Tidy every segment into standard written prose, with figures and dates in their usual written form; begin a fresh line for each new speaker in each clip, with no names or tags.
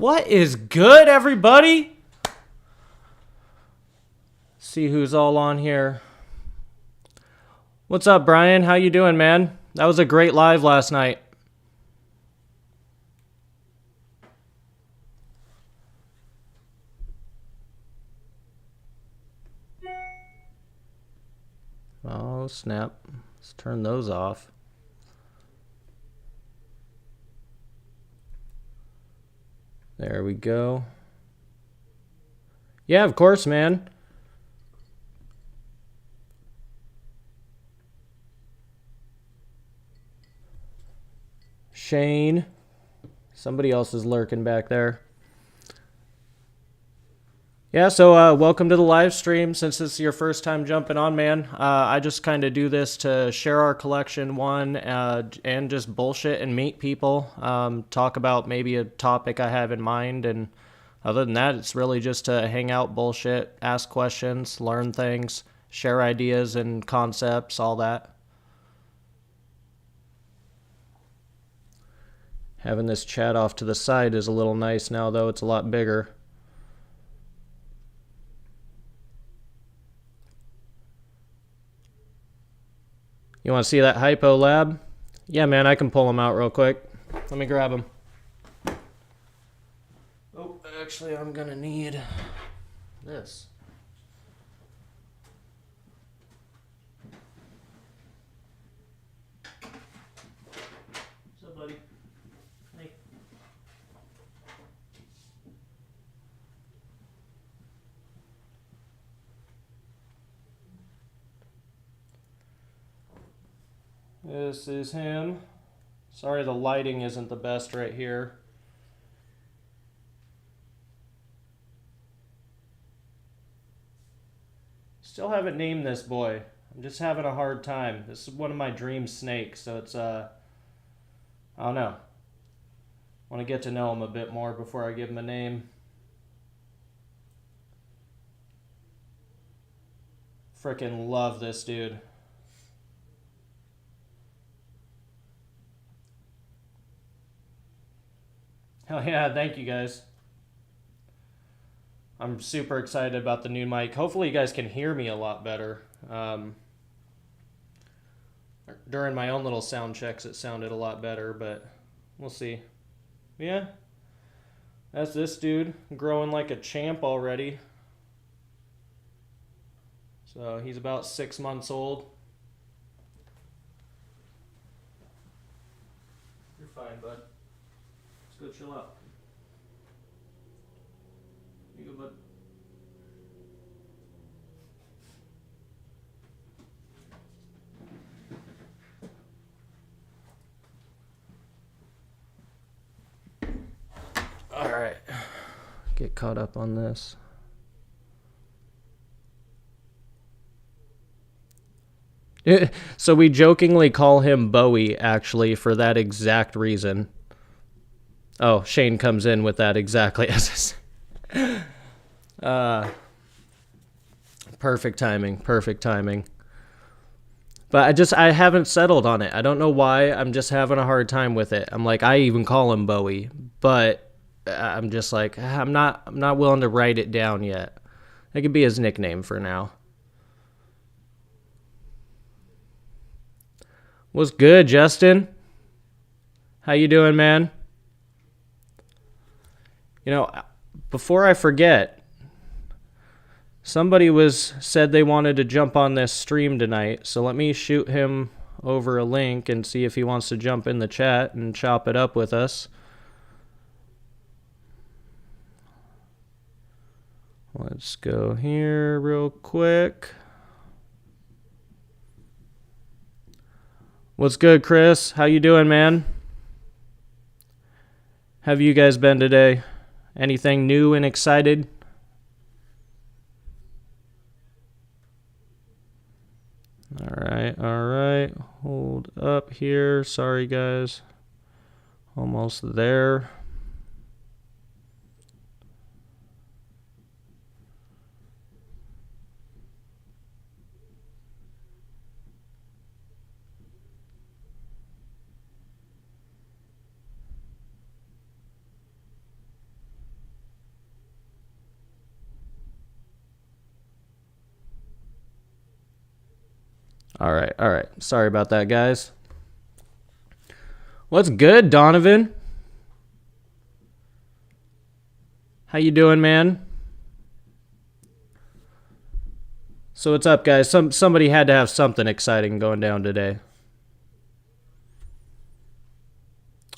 What is good, everybody? See who's all on here. What's up, Brian? How you doing, man? That was a great live last night. Oh, snap. Let's turn those off. There we go. Yeah, of course, man. Shane. Somebody else is lurking back there. Yeah, so welcome to the live stream. Since this is your first time jumping on, man, I just kind of do this to share our collection, and just bullshit and meet people, talk about maybe a topic I have in mind, and other than that, it's really just to hang out, bullshit, ask questions, learn things, share ideas and concepts, all that. Having this chat off to the side is a little nice now, though. It's a lot bigger. You want to see that hypo lab? Yeah, man, I can pull him out real quick. Let me grab him. Oh, actually, I'm going to need this. What's up, buddy? Hey. This is him. Sorry the lighting isn't the best right here. Still haven't named this boy. I'm just having a hard time. This is one of my dream snakes, so it's, I don't know. I want to get to know him a bit more before I give him a name. Frickin' love this dude. Hell yeah, thank you guys. I'm super excited about the new mic. Hopefully you guys can hear me a lot better. During my own little sound checks it sounded a lot better, but we'll see. Yeah, that's this dude growing like a champ already. So he's about 6 months old. You're fine, bud. Let's go chill out. You go, bud. All right. Get caught up on this. So we jokingly call him Bowie, actually, for that exact reason. Oh, Shane comes in with that exactly as perfect timing, perfect timing. But I haven't settled on it. I don't know why. I'm just having a hard time with it. I'm like, I even call him Bowie, but I'm just like, I'm not willing to write it down yet. That could be his nickname for now. What's good, Justin? How you doing, man? You know, before I forget, somebody said they wanted to jump on this stream tonight, so let me shoot him over a link and see if he wants to jump in the chat and chop it up with us. Let's go here real quick. What's good, Chris? How you doing, man? How have you guys been today? Anything new and excited? All right. Hold up here. Sorry, guys. Almost there. All right, all right. Sorry about that, guys. What's good, Donovan? How you doing, man? So what's up, guys? Somebody had to have something exciting going down today.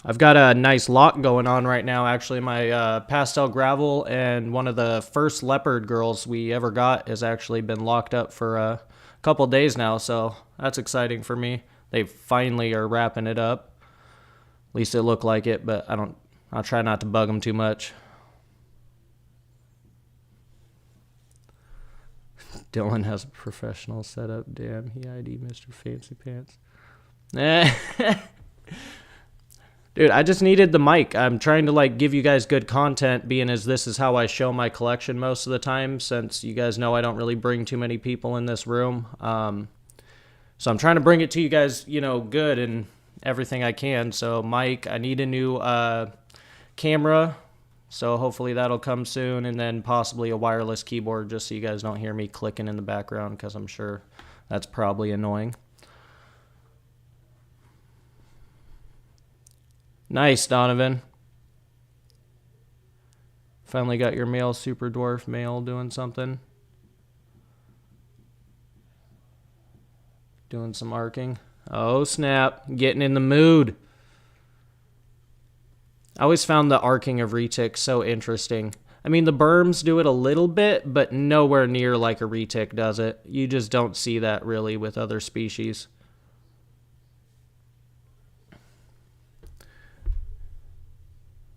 I've got a nice lock going on right now, actually. My pastel gravel and one of the first leopard girls we ever got has actually been locked up for a couple days now, so that's exciting for me. They finally are wrapping it up. At least it looked like it, but I'll try not to bug them too much. Dylan has a professional setup. Damn, he ID Mr. Fancy Pants. Dude, I just needed the mic. I'm trying to like give you guys good content, being as this is how I show my collection most of the time, since you guys know I don't really bring too many people in this room. So I'm trying to bring it to you guys, good and everything I can. So mic, I need a new camera, so hopefully that'll come soon, and then possibly a wireless keyboard just so you guys don't hear me clicking in the background, because I'm sure that's probably annoying. Nice, Donovan. Finally got your male super dwarf male doing something. Doing some arcing. Oh, snap. Getting in the mood. I always found the arcing of retic so interesting. I mean, the berms do it a little bit, but nowhere near like a retic does it. You just don't see that really with other species.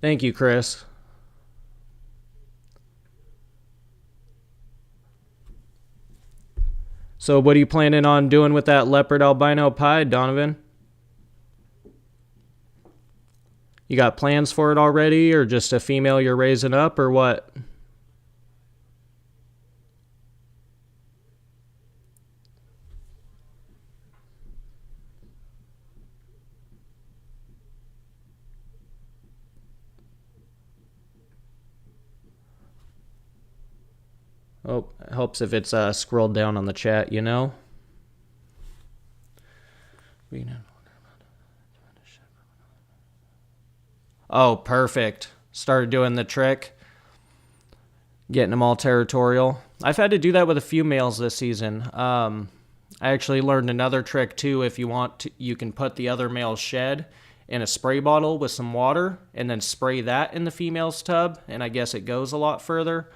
Thank you, Chris. So what are you planning on doing with that leopard albino pied, Donovan? You got plans for it already, or just a female you're raising up, or what? Oh, it helps if it's scrolled down on the chat, Oh, perfect. Started doing the trick. Getting them all territorial. I've had to do that with a few males this season. I actually learned another trick too. If you want to, you can put the other male's shed in a spray bottle with some water and then spray that in the female's tub, and I guess it goes a lot further.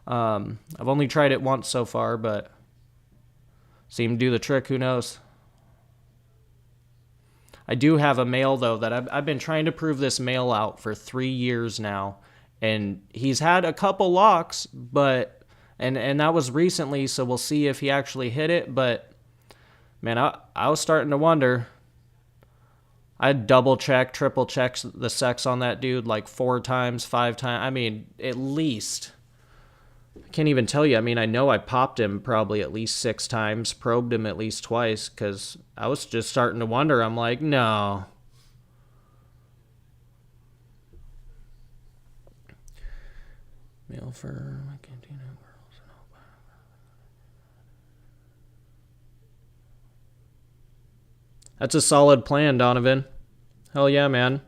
I've only tried it once so far, but seemed to do the trick. Who knows? I do have a male, though, that I've been trying to prove this male out for 3 years now. And he's had a couple locks, but and that was recently, so we'll see if he actually hit it. But, man, I was starting to wonder. I double-checked, triple-checked the sex on that dude like 4 times, 5 times. I mean, at least. I can't even tell you. I mean, I know I popped him probably at least 6 times, probed him at least twice, because I was just starting to wonder. I'm like, no. Male fur, cantina girls. That's a solid plan, Donovan. Hell yeah, man.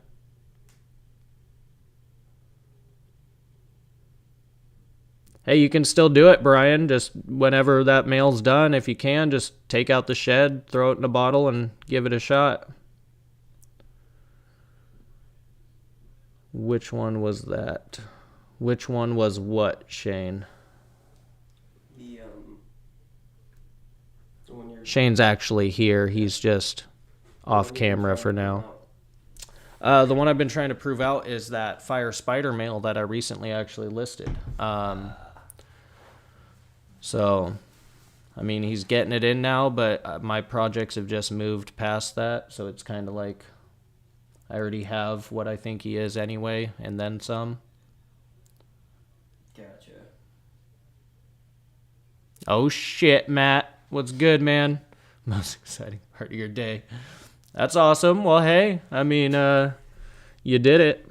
Hey, you can still do it, Brian. Just whenever that male's done, if you can, just take out the shed, throw it in a bottle, and give it a shot. Which one was that? Which one was what, Shane? The one you're... Shane's actually here. He's just off camera for now. The one I've been trying to prove out is that fire spider male that I recently actually listed. So, I mean, he's getting it in now, but my projects have just moved past that, so it's kind of like I already have what I think he is anyway, and then some. Gotcha. Oh, shit, Matt. What's good, man? Most exciting part of your day. That's awesome. Well, hey, I mean, you did it.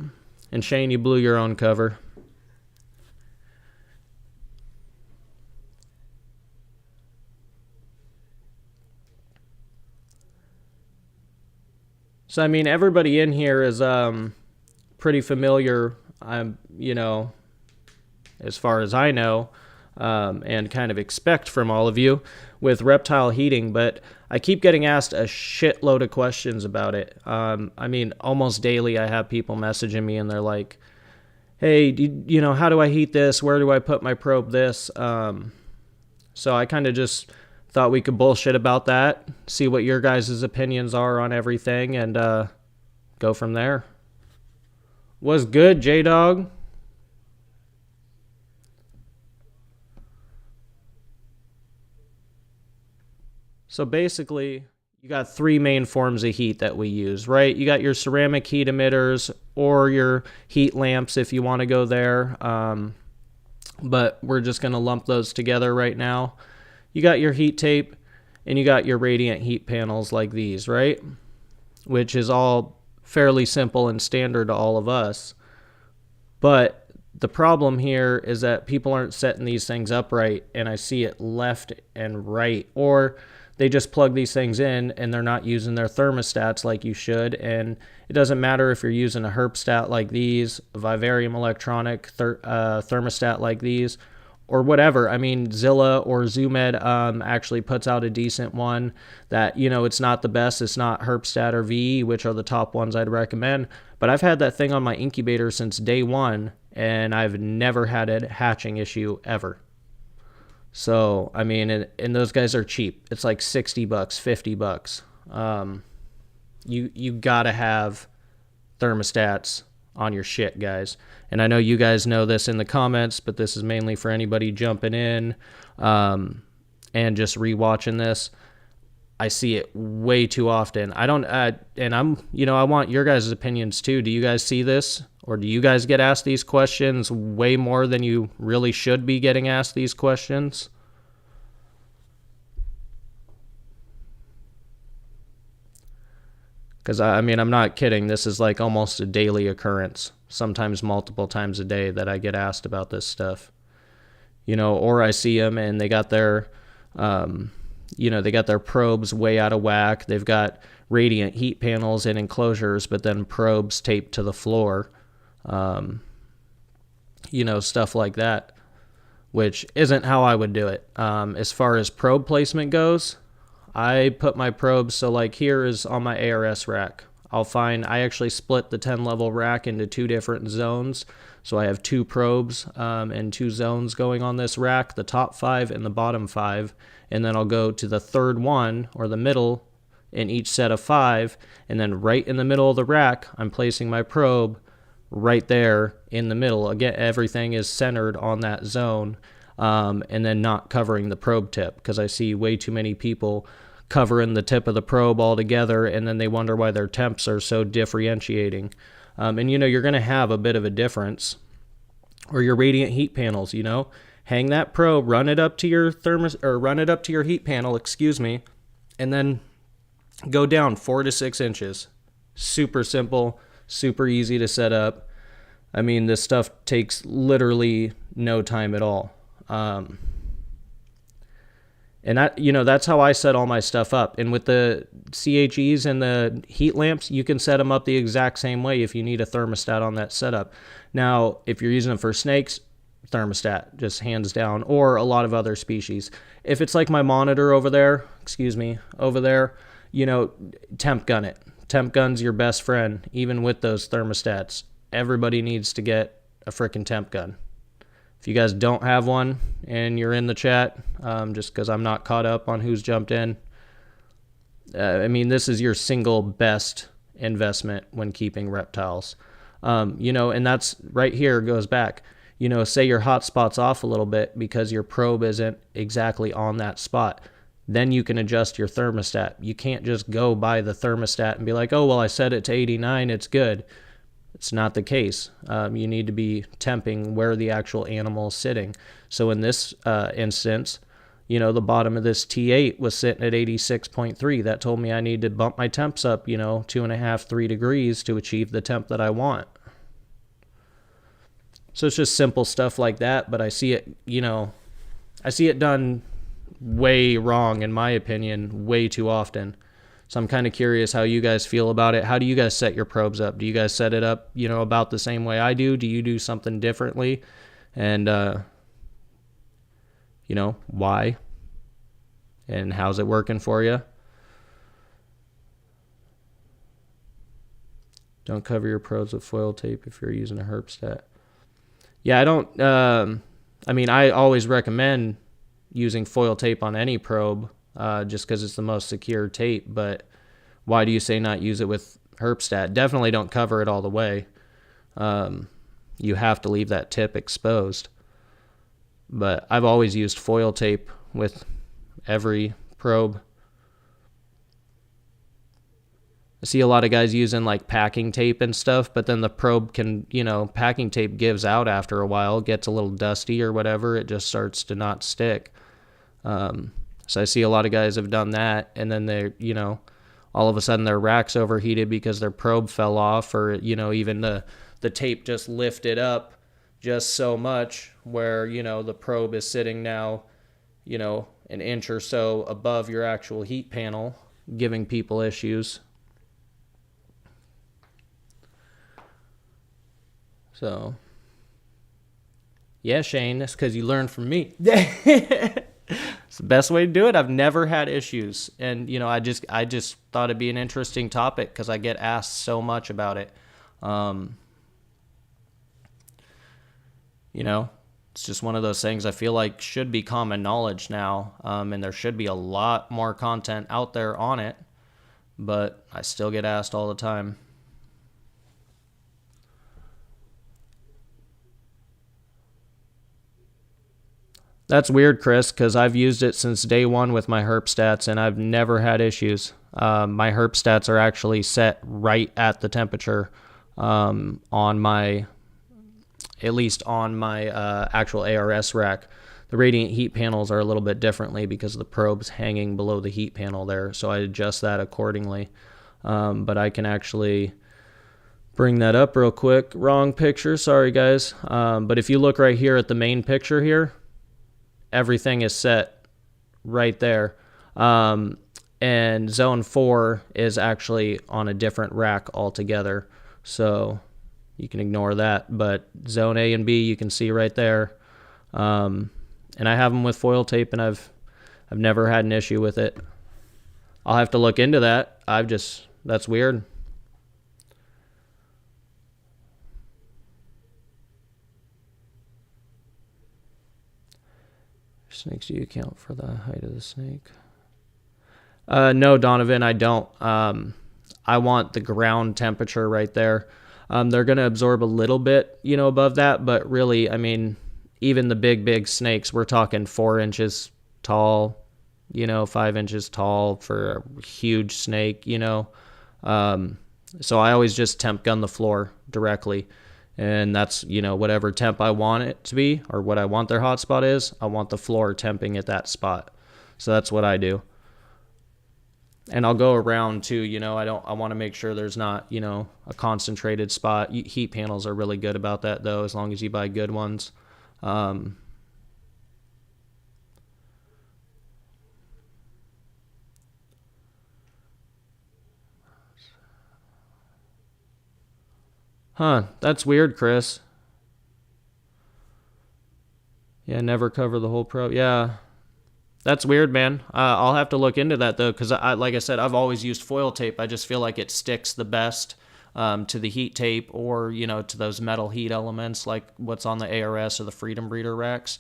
And Shane, you blew your own cover. So I mean, everybody in here is pretty familiar. As far as I know, and kind of expect from all of you with reptile heating, but I keep getting asked a shitload of questions about it. I mean, almost daily I have people messaging me and they're like, hey, how do I heat this? Where do I put my probe this? So I kind of just thought we could bullshit about that, see what your guys' opinions are on everything, and go from there. What's good, J-Dog? So basically, you got three main forms of heat that we use, right? You got your ceramic heat emitters or your heat lamps if you want to go there. But we're just going to lump those together right now. You got your heat tape and you got your radiant heat panels like these, right? Which is all fairly simple and standard to all of us. But the problem here is that people aren't setting these things up right, and I see it left and right, or they just plug these things in and they're not using their thermostats like you should. And it doesn't matter if you're using a herpstat like these, a vivarium electronic thermostat like these, or whatever. I mean, Zilla or Zoomed actually puts out a decent one that, it's not the best. It's not herpstat or VE, which are the top ones I'd recommend. But I've had that thing on my incubator since day one, and I've never had a hatching issue ever. So, I mean, and those guys are cheap. It's like $60, $50. You gotta have thermostats on your shit, guys. And I know you guys know this in the comments, but this is mainly for anybody jumping in and just rewatching this. I see it way too often. I want your guys' opinions too. Do you guys see this? Or do you guys get asked these questions way more than you really should be getting asked these questions? Because, I'm not kidding. This is like almost a daily occurrence, sometimes multiple times a day that I get asked about this stuff. Or I see them and they got their, they got their probes way out of whack. They've got radiant heat panels and enclosures, but then probes taped to the floor. Stuff like that, which isn't how I would do it. As far as probe placement goes, I put my probes, so like here is on my ARS rack. I actually split the 10 level rack into two different zones. So I have two probes and two zones going on this rack, the top 5 and the bottom 5. And then I'll go to the third one, or the middle, in each set of 5. And then right in the middle of the rack, I'm placing my probe right there in the middle. Again, everything is centered on that zone, and then not covering the probe tip, because I see way too many people covering the tip of the probe altogether, and then they wonder why their temps are so differentiating. And you're going to have a bit of a difference. Or your radiant heat panels, hang that probe, run it up to your heat panel, and then go down 4 to 6 inches. Super simple, super easy to set up. I mean, this stuff takes literally no time at all. And that's how I set all my stuff up. And with the CHEs and the heat lamps, you can set them up the exact same way if you need a thermostat on that setup. Now, if you're using them for snakes, thermostat, just hands down, or a lot of other species. If it's like my monitor over there, temp gun it. Temp gun's your best friend, even with those thermostats. Everybody needs to get a frickin' temp gun. If you guys don't have one and you're in the chat, just because I'm not caught up on who's jumped in, this is your single best investment when keeping reptiles. And that's right here goes back. Say your hotspot's off a little bit because your probe isn't exactly on that spot. Then you can adjust your thermostat. You can't just go by the thermostat and be like, oh, well, I set it to 89, it's good. It's not the case. You need to be temping where the actual animal is sitting. So in this instance, the bottom of this T8 was sitting at 86.3. That told me I need to bump my temps up, 2.5, 3 degrees to achieve the temp that I want. So it's just simple stuff like that, but I see it done way wrong, in my opinion, way too often. So I'm kind of curious how you guys feel about it. How do you guys set your probes up? Do you guys set it up, about the same way I do? Do you do something differently? And, why? And how's it working for you? Don't cover your probes with foil tape if you're using a herpstat. Yeah, I don't, I always recommend using foil tape on any probe, just because it's the most secure tape, but why do you say not use it with herpstat? Definitely don't cover it all the way. You have to leave that tip exposed. But I've always used foil tape with every probe. I see a lot of guys using like packing tape and stuff, but then the probe can, packing tape gives out after a while, gets a little dusty or whatever. It just starts to not stick. So I see a lot of guys have done that, and then they're, all of a sudden their rack's overheated because their probe fell off, or, even the tape just lifted up just so much where, the probe is sitting now, an inch or so above your actual heat panel, giving people issues. So, yeah, Shane, that's because you learned from me. It's the best way to do it. I've never had issues, and I just thought it'd be an interesting topic because I get asked so much about it. It's just one of those things I feel like should be common knowledge now, and there should be a lot more content out there on it, but I still get asked all the time. That's weird, Chris, because I've used it since day one with my herpstats, and I've never had issues. My herpstats are actually set right at the temperature on my, at least on my actual ARS rack. The radiant heat panels are a little bit differently because the probe's hanging below the heat panel there, so I adjust that accordingly. But I can actually bring that up real quick. Wrong picture, sorry guys. But if you look right here at the main picture here, everything is set right there. And zone 4 is actually on a different rack altogether. So you can ignore that. But zone A and B you can see right there. And I have them with foil tape, and I've never had an issue with it. I'll have to look into that. That's weird. Snakes, do you account for the height of the snake? No, Donovan, I don't. I want the ground temperature right there. They're going to absorb a little bit, above that, but really, even the big snakes, we're talking 4 inches tall, 5 inches tall for a huge snake, So I always just temp gun the floor directly. And that's, whatever temp I want it to be, or what I want their hotspot is, I want the floor temping at that spot. So that's what I do. And I'll go around too, I want to make sure there's not, a concentrated spot. Heat panels are really good about that though, as long as you buy good ones. Huh, that's weird, Chris. Yeah, never cover the whole probe. Yeah, that's weird, man. I'll have to look into that, though, because, like I said, I've always used foil tape. I just feel like it sticks the best to the heat tape or, to those metal heat elements like what's on the ARS or the Freedom Breeder racks.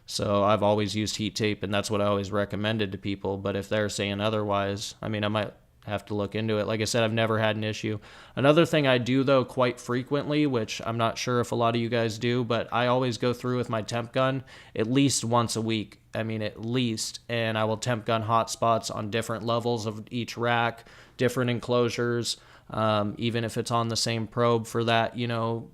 So I've always used heat tape, and that's what I always recommended to people. But if they're saying otherwise, I might have to look into it. Like I said, I've never had an issue. Another thing I do, though, quite frequently, which I'm not sure if a lot of you guys do, but I always go through with my temp gun at least once a week. At least. And I will temp gun hot spots on different levels of each rack, different enclosures, even if it's on the same probe for that,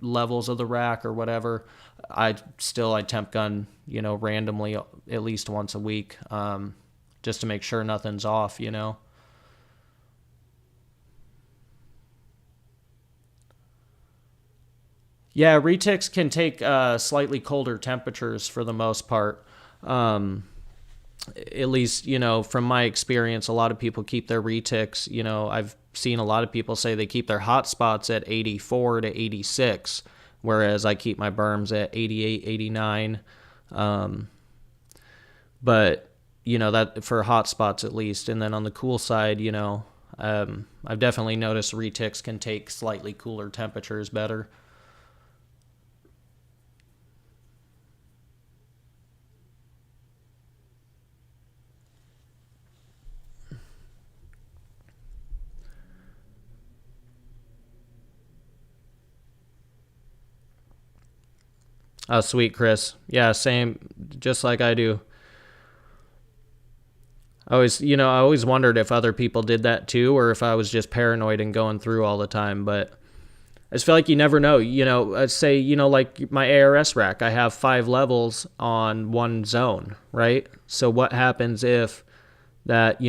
levels of the rack or whatever. I temp gun, randomly at least once a week, just to make sure nothing's off, Yeah, retics can take slightly colder temperatures for the most part. at least, from my experience, a lot of people keep their retics. I've seen a lot of people say they keep their hot spots at 84 to 86, whereas I keep my berms at 88, 89. But, that for hot spots at least. And then on the cool side, I've definitely noticed retics can take slightly cooler temperatures better. Oh, sweet, Chris. Yeah, same, just like I do. I always wondered if other people did that too, or if I was just paranoid and going through all the time. But I just feel like you never know. Let's say, like my ARS rack, I have 5 levels on one zone, right? So what happens if that,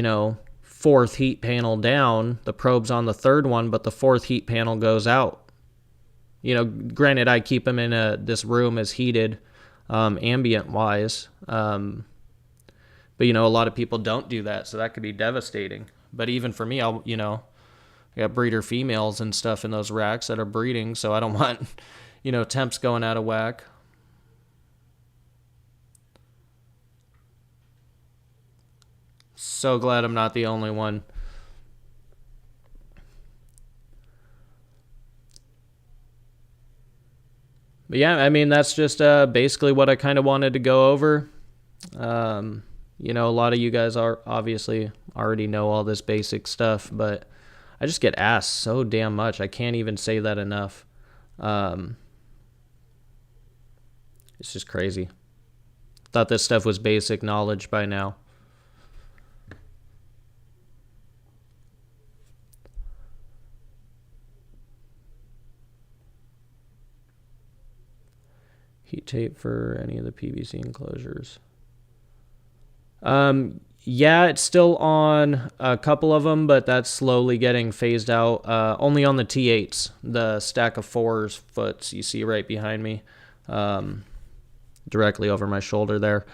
fourth heat panel down, the probe's on the third one, but the fourth heat panel goes out? Granted, I keep them in this room is heated, ambient wise. But, a lot of people don't do that, so that could be devastating. But even for me, I got breeder females and stuff in those racks that are breeding, so I don't want, temps going out of whack. So glad I'm not the only one. But yeah, I mean, that's just basically what I kind of wanted to go over. A lot of you guys are obviously already know all this basic stuff, but I just get asked so damn much. I can't even say that enough. It's just crazy. Thought this stuff was basic knowledge by now. Heat tape for any of the PVC enclosures. Yeah, it's still on a couple of them, but that's slowly getting phased out. Only on the T8s, the stack of 4s foots you see right behind me, directly over my shoulder there.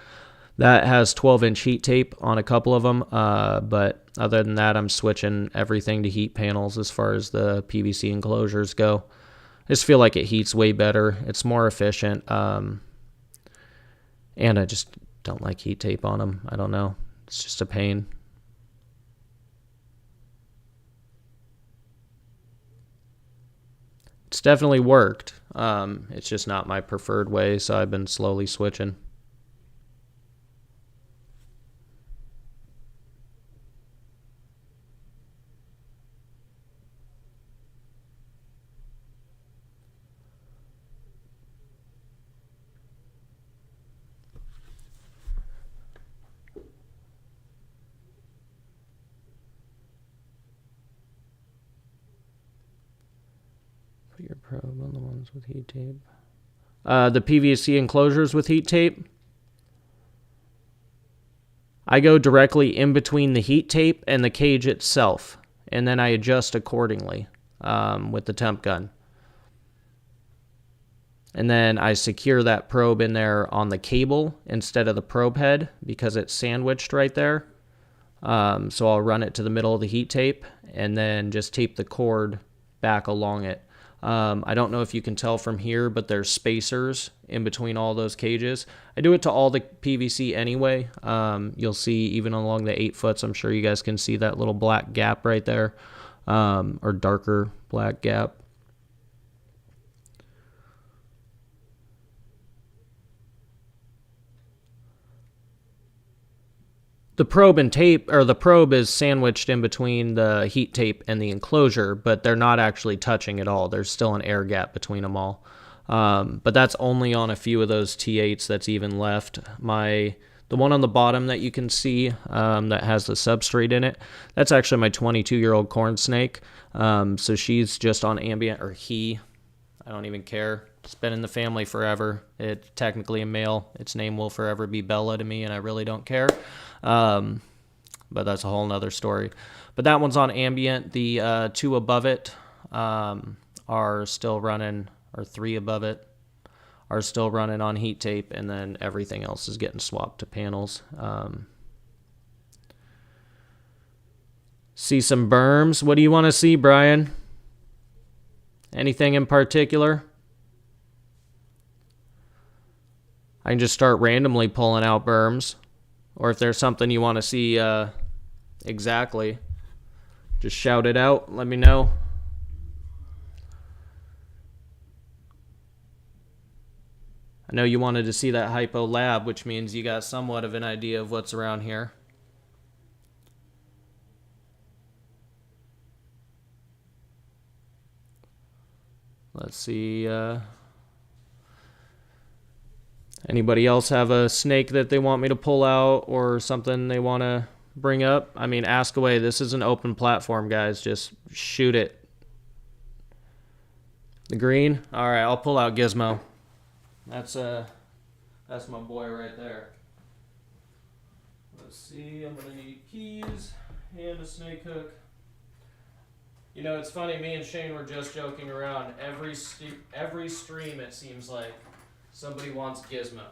That has 12-inch heat tape on a couple of them, but other than that, I'm switching everything to heat panels as far as the PVC enclosures go. I just feel like it heats way better. It's more efficient, and I just don't like heat tape on them. I don't know. It's just a pain. It's definitely worked. It's just not my preferred way, so I've been slowly switching. Put your probe on the ones with heat tape. The PVC enclosures with heat tape, I go directly in between the heat tape and the cage itself, and then I adjust accordingly with the temp gun. And then I secure that probe in there on the cable instead of the probe head because it's sandwiched right there. So I'll run it to the middle of the heat tape and then just tape the cord back along it. I don't know if you can tell from here, but there's spacers in between all those cages. I do it to all the PVC anyway. You'll see even along the 8 foots, I'm sure you guys can see that little black gap right there, or darker black gap. The probe and tape, or the probe is sandwiched in between the heat tape and the enclosure, but they're not actually touching at all. There's still an air gap between them all. But that's only on a few of those T8s that's even left. The one on the bottom that you can see that has the substrate in it, that's actually my 22-year-old corn snake. So she's just on ambient, or he, I don't even care. It's been in the family forever. It's technically a male. Its name will forever be Bella to me, and I really don't care. But that's a whole nother story. But that one's on ambient. The 2 above it are still running, or 3 above it are still running on heat tape, and then everything else is getting swapped to panels. See some berms. What do you want to see, Brian? Anything in particular? I can just start randomly pulling out berms. Or if there's something you want to see exactly, just shout it out. Let me know. I know you wanted to see that hypo lab, which means you got somewhat of an idea of what's around here. Let's see. Anybody else have a snake that they want me to pull out or something they want to bring up? I mean, ask away. This is an open platform, guys. Just shoot it. The green? All right, I'll pull out Gizmo. That's my boy right there. Let's see. I'm gonna need keys and a snake hook. You know, it's funny. Me and Shane were just joking around. Every stream, it seems like somebody wants Gizmo.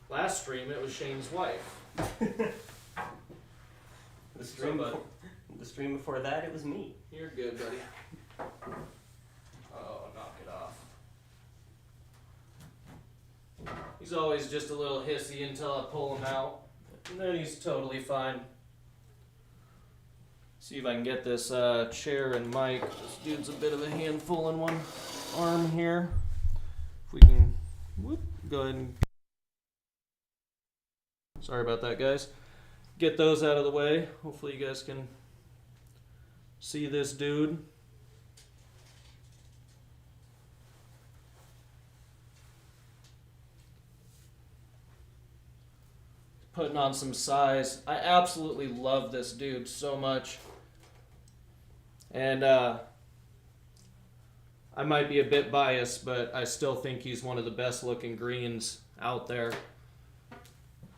Last stream, it was Shane's wife.
The stream before that, it was me.
You're good, buddy. Oh, knock it off. He's always just a little hissy until I pull him out, and then he's totally fine. See if I can get this chair and mic. This dude's a bit of a handful in one arm here. If we can, go ahead and... Sorry about that, guys. Get those out of the way. Hopefully you guys can see this dude. Putting on some size. I absolutely love this dude so much. And I might be a bit biased, but I still think he's one of the best looking greens out there.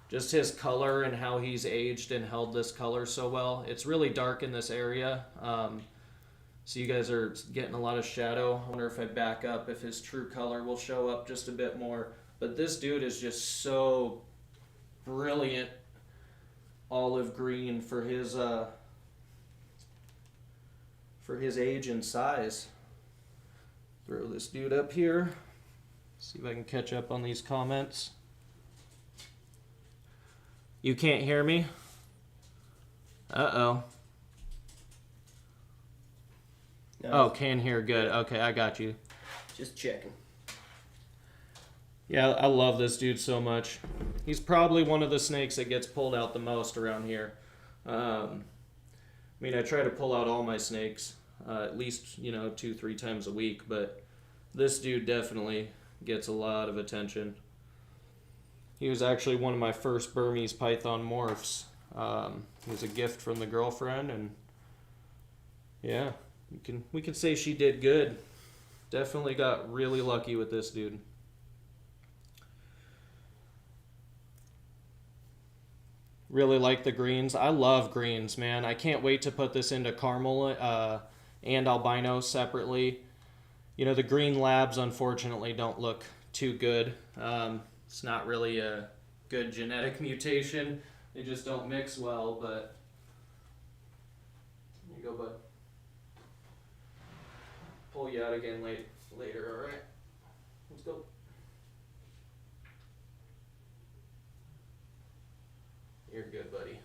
Just his color and how he's aged and held this color so well. It's really dark in this area. So you guys are getting a lot of shadow. I wonder if I back up, if his true color will show up just a bit more. But this dude is just so brilliant olive green for his age and size. Throw this dude up here. See if I can catch up on these comments. You can't hear me? Uh-oh. No. Oh, can hear. Good. Okay, I got you.
Just checking.
Yeah, I love this dude so much. He's probably one of the snakes that gets pulled out the most around here. I mean, I try to pull out all my snakes at least, 2-3 times a week, but this dude definitely gets a lot of attention. He was actually one of my first Burmese python morphs. He was a gift from the girlfriend, and yeah, we can say she did good. Definitely got really lucky with this dude. Really like the greens. I love greens, man. I can't wait to put this into caramel and albino separately. The green labs, unfortunately, don't look too good. It's not really a good genetic mutation. They just don't mix well, but... Here you go, bud. Pull you out again later, alright? Let's go. You're good, buddy.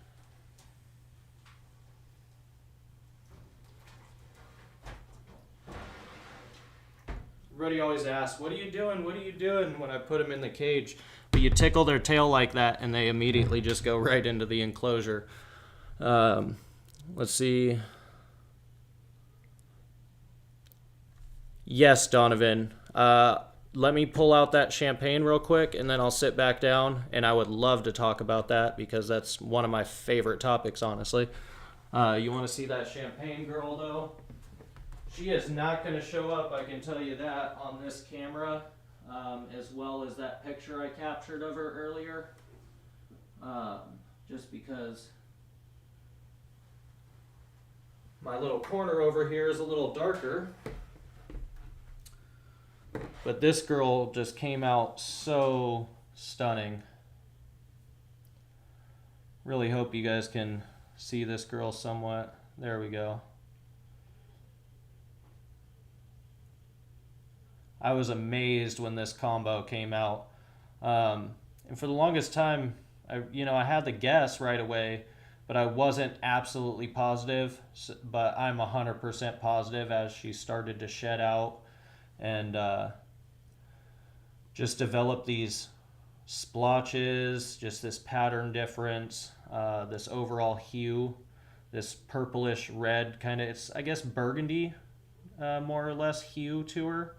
Everybody always asks, what are you doing? What are you doing when I put them in the cage? But you tickle their tail like that and they immediately just go right into the enclosure. Let's see. Yes, Donovan. Let me pull out that champagne real quick and then I'll sit back down, and I would love to talk about that because that's one of my favorite topics, honestly. You want to see that champagne girl, though? She is not going to show up, I can tell you that, on this camera, as well as that picture I captured of her earlier. Just because my little corner over here is a little darker. But this girl just came out so stunning. Really hope you guys can see this girl somewhat. There we go. I was amazed when this combo came out. And for the longest time, I had the guess right away, but I wasn't absolutely positive. But I'm 100% positive as she started to shed out and just develop these splotches, just this pattern difference, this overall hue, this purplish red kind of, it's, I guess, burgundy, more or less hue to her.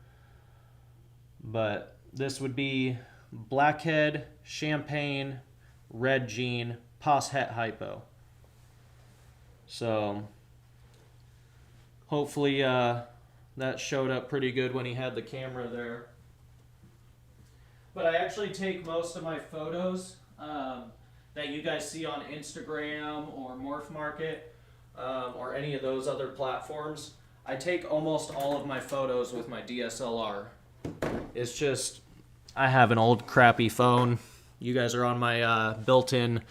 But this would be blackhead, champagne, red jean, pos het hypo. So hopefully that showed up pretty good when he had the camera there. But I actually take most of my photos that you guys see on Instagram or Morph Market or any of those other platforms. I take almost all of my photos with my DSLR. It's just, I have an old crappy phone. You guys are on my built-in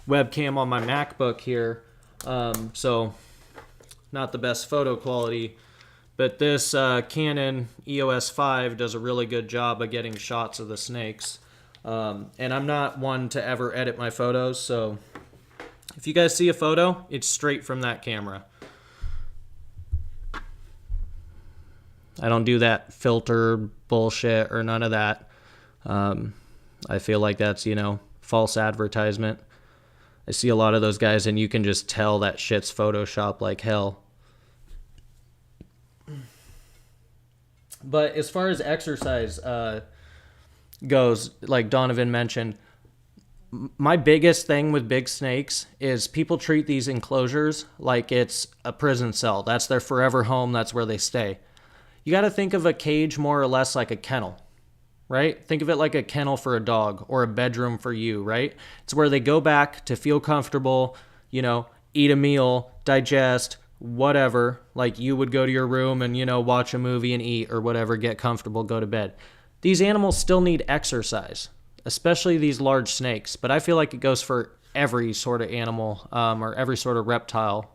webcam on my MacBook here. So not the best photo quality. But this Canon EOS 5 does a really good job of getting shots of the snakes. And I'm not one to ever edit my photos, so if you guys see a photo, it's straight from that camera. I don't do that filter bullshit or none of that. I feel like that's, false advertisement. I see a lot of those guys and you can just tell that shit's Photoshop like hell. But as far as exercise goes, like Donovan mentioned, my biggest thing with big snakes is people treat these enclosures like it's a prison cell. That's their forever home. That's where they stay. You got to think of a cage more or less like a kennel, right? Think of it like a kennel for a dog or a bedroom for you, right? It's where they go back to feel comfortable, eat a meal, digest, whatever. Like you would go to your room and, watch a movie and eat or whatever, get comfortable, go to bed. These animals still need exercise, especially these large snakes. But I feel like it goes for every sort of animal or every sort of reptile.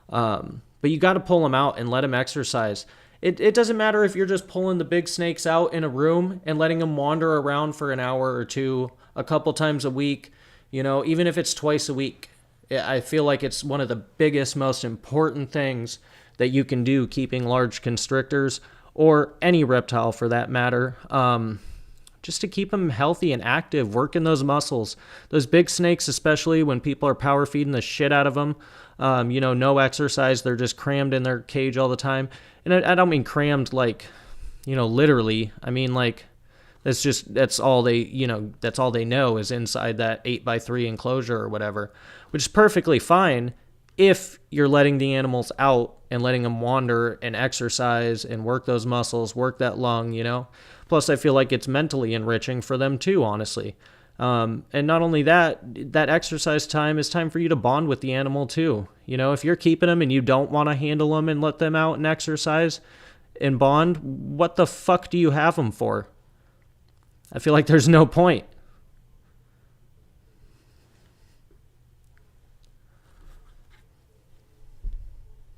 But you got to pull them out and let them exercise. It doesn't matter if you're just pulling the big snakes out in a room and letting them wander around for an hour or two, a couple times a week, even if it's twice a week. I feel like it's one of the biggest, most important things that you can do keeping large constrictors or any reptile for that matter, just to keep them healthy and active, working those muscles. Those big snakes, especially when people are power feeding the shit out of them, no exercise, they're just crammed in their cage all the time. And I don't mean crammed like, literally. I mean like that's all they know is inside that 8x3 enclosure or whatever, which is perfectly fine if you're letting the animals out and letting them wander and exercise and work those muscles, work that lung, Plus, I feel like it's mentally enriching for them too, honestly. And not only that, that exercise time is time for you to bond with the animal too. If you're keeping them and you don't want to handle them and let them out and exercise and bond, what the fuck do you have them for? I feel like there's no point.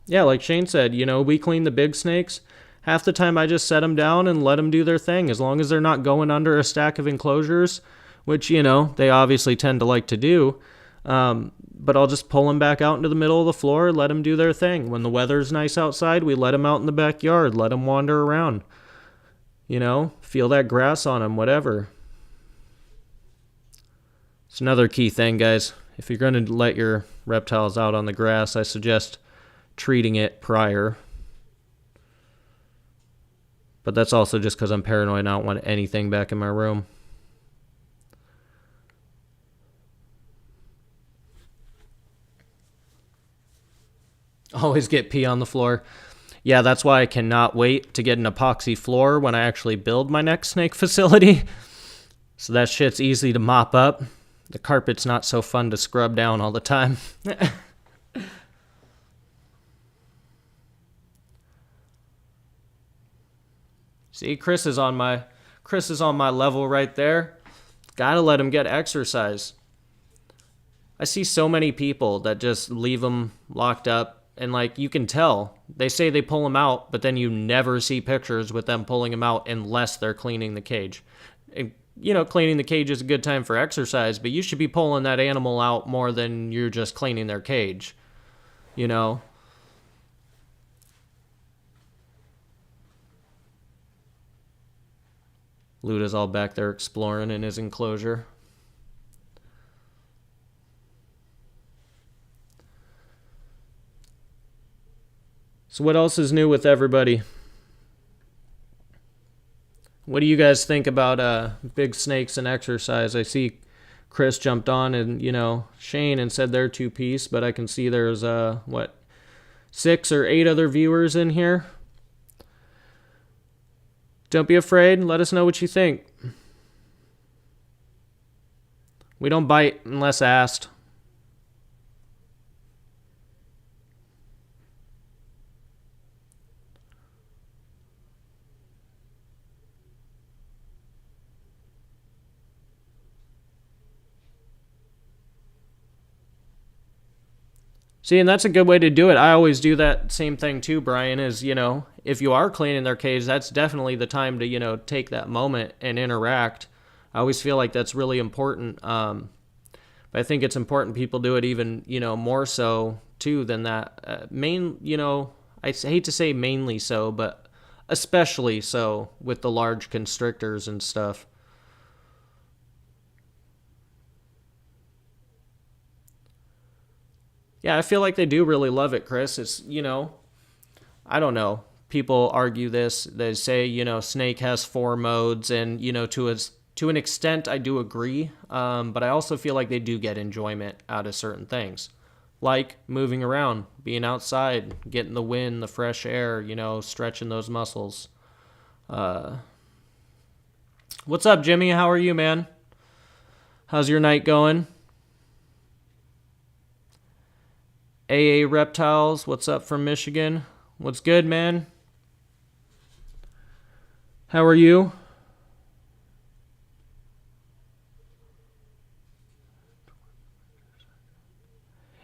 Yeah, like Shane said, we clean the big snakes. Half the time I just set them down and let them do their thing, as long as they're not going under a stack of enclosures, which, they obviously tend to like to do. But I'll just pull them back out into the middle of the floor, let them do their thing. When the weather's nice outside, we let them out in the backyard, let them wander around. Feel that grass on them, whatever. It's another key thing, guys. If you're going to let your reptiles out on the grass, I suggest treating it prior. But that's also just because I'm paranoid and I don't want anything back in my room. Always get pee on the floor. Yeah, that's why I cannot wait to get an epoxy floor when I actually build my next snake facility. So that shit's easy to mop up. The carpet's not so fun to scrub down all the time. See, Chris is on my level right there. Gotta let him get exercise. I see so many people that just leave them locked up And like you can tell, they say they pull them out, but then you never see pictures with them pulling them out unless they're cleaning the cage. And, cleaning the cage is a good time for exercise, but you should be pulling that animal out more than you're just cleaning their cage. You know? Luda's all back there exploring in his enclosure. So what else is new with everybody? What do you guys think about big snakes and exercise? I see Chris jumped on and, Shane and said they're 2-piece, but I can see there's, 6 or 8 other viewers in here. Don't be afraid. Let us know what you think. We don't bite unless asked. See, and that's a good way to do it. I always do that same thing too, Brian, is, if you are cleaning their cage, that's definitely the time to, take that moment and interact. I always feel like that's really important. But I think it's important people do it even, more so too than that. I hate to say mainly so, but especially so with the large constrictors and stuff. Yeah, I feel like they do really love it, Chris. It's, I don't know. People argue this. They say, Snake has 4 modes, and, to an extent, I do agree. But I also feel like they do get enjoyment out of certain things, like moving around, being outside, getting the wind, the fresh air, stretching those muscles. What's up, Jimmy? How are you, man? How's your night going? AA Reptiles, what's up from Michigan? What's good, man? How are you?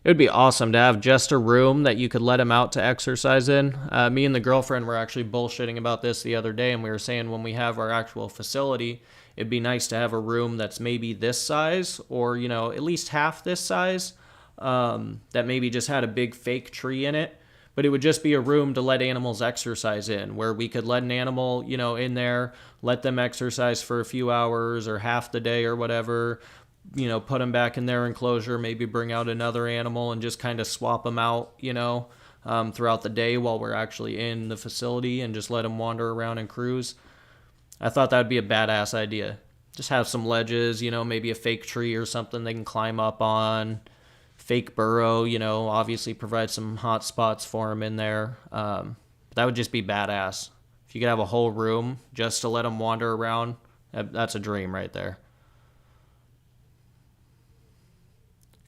It would be awesome to have just a room that you could let him out to exercise in. Me and the girlfriend were actually bullshitting about this the other day, and we were saying when we have our actual facility, it'd be nice to have a room that's maybe this size or, at least half this size. That maybe just had a big fake tree in it, but it would just be a room to let animals exercise in, where we could let an animal, in there, let them exercise for a few hours or half the day or whatever, put them back in their enclosure, maybe bring out another animal and just kind of swap them out, throughout the day while we're actually in the facility and just let them wander around and cruise. I thought that'd be a badass idea. Just have some ledges, maybe a fake tree or something they can climb up on. Fake burrow, obviously provide some hot spots for them in there. That would just be badass. If you could have a whole room just to let them wander around, that's a dream right there.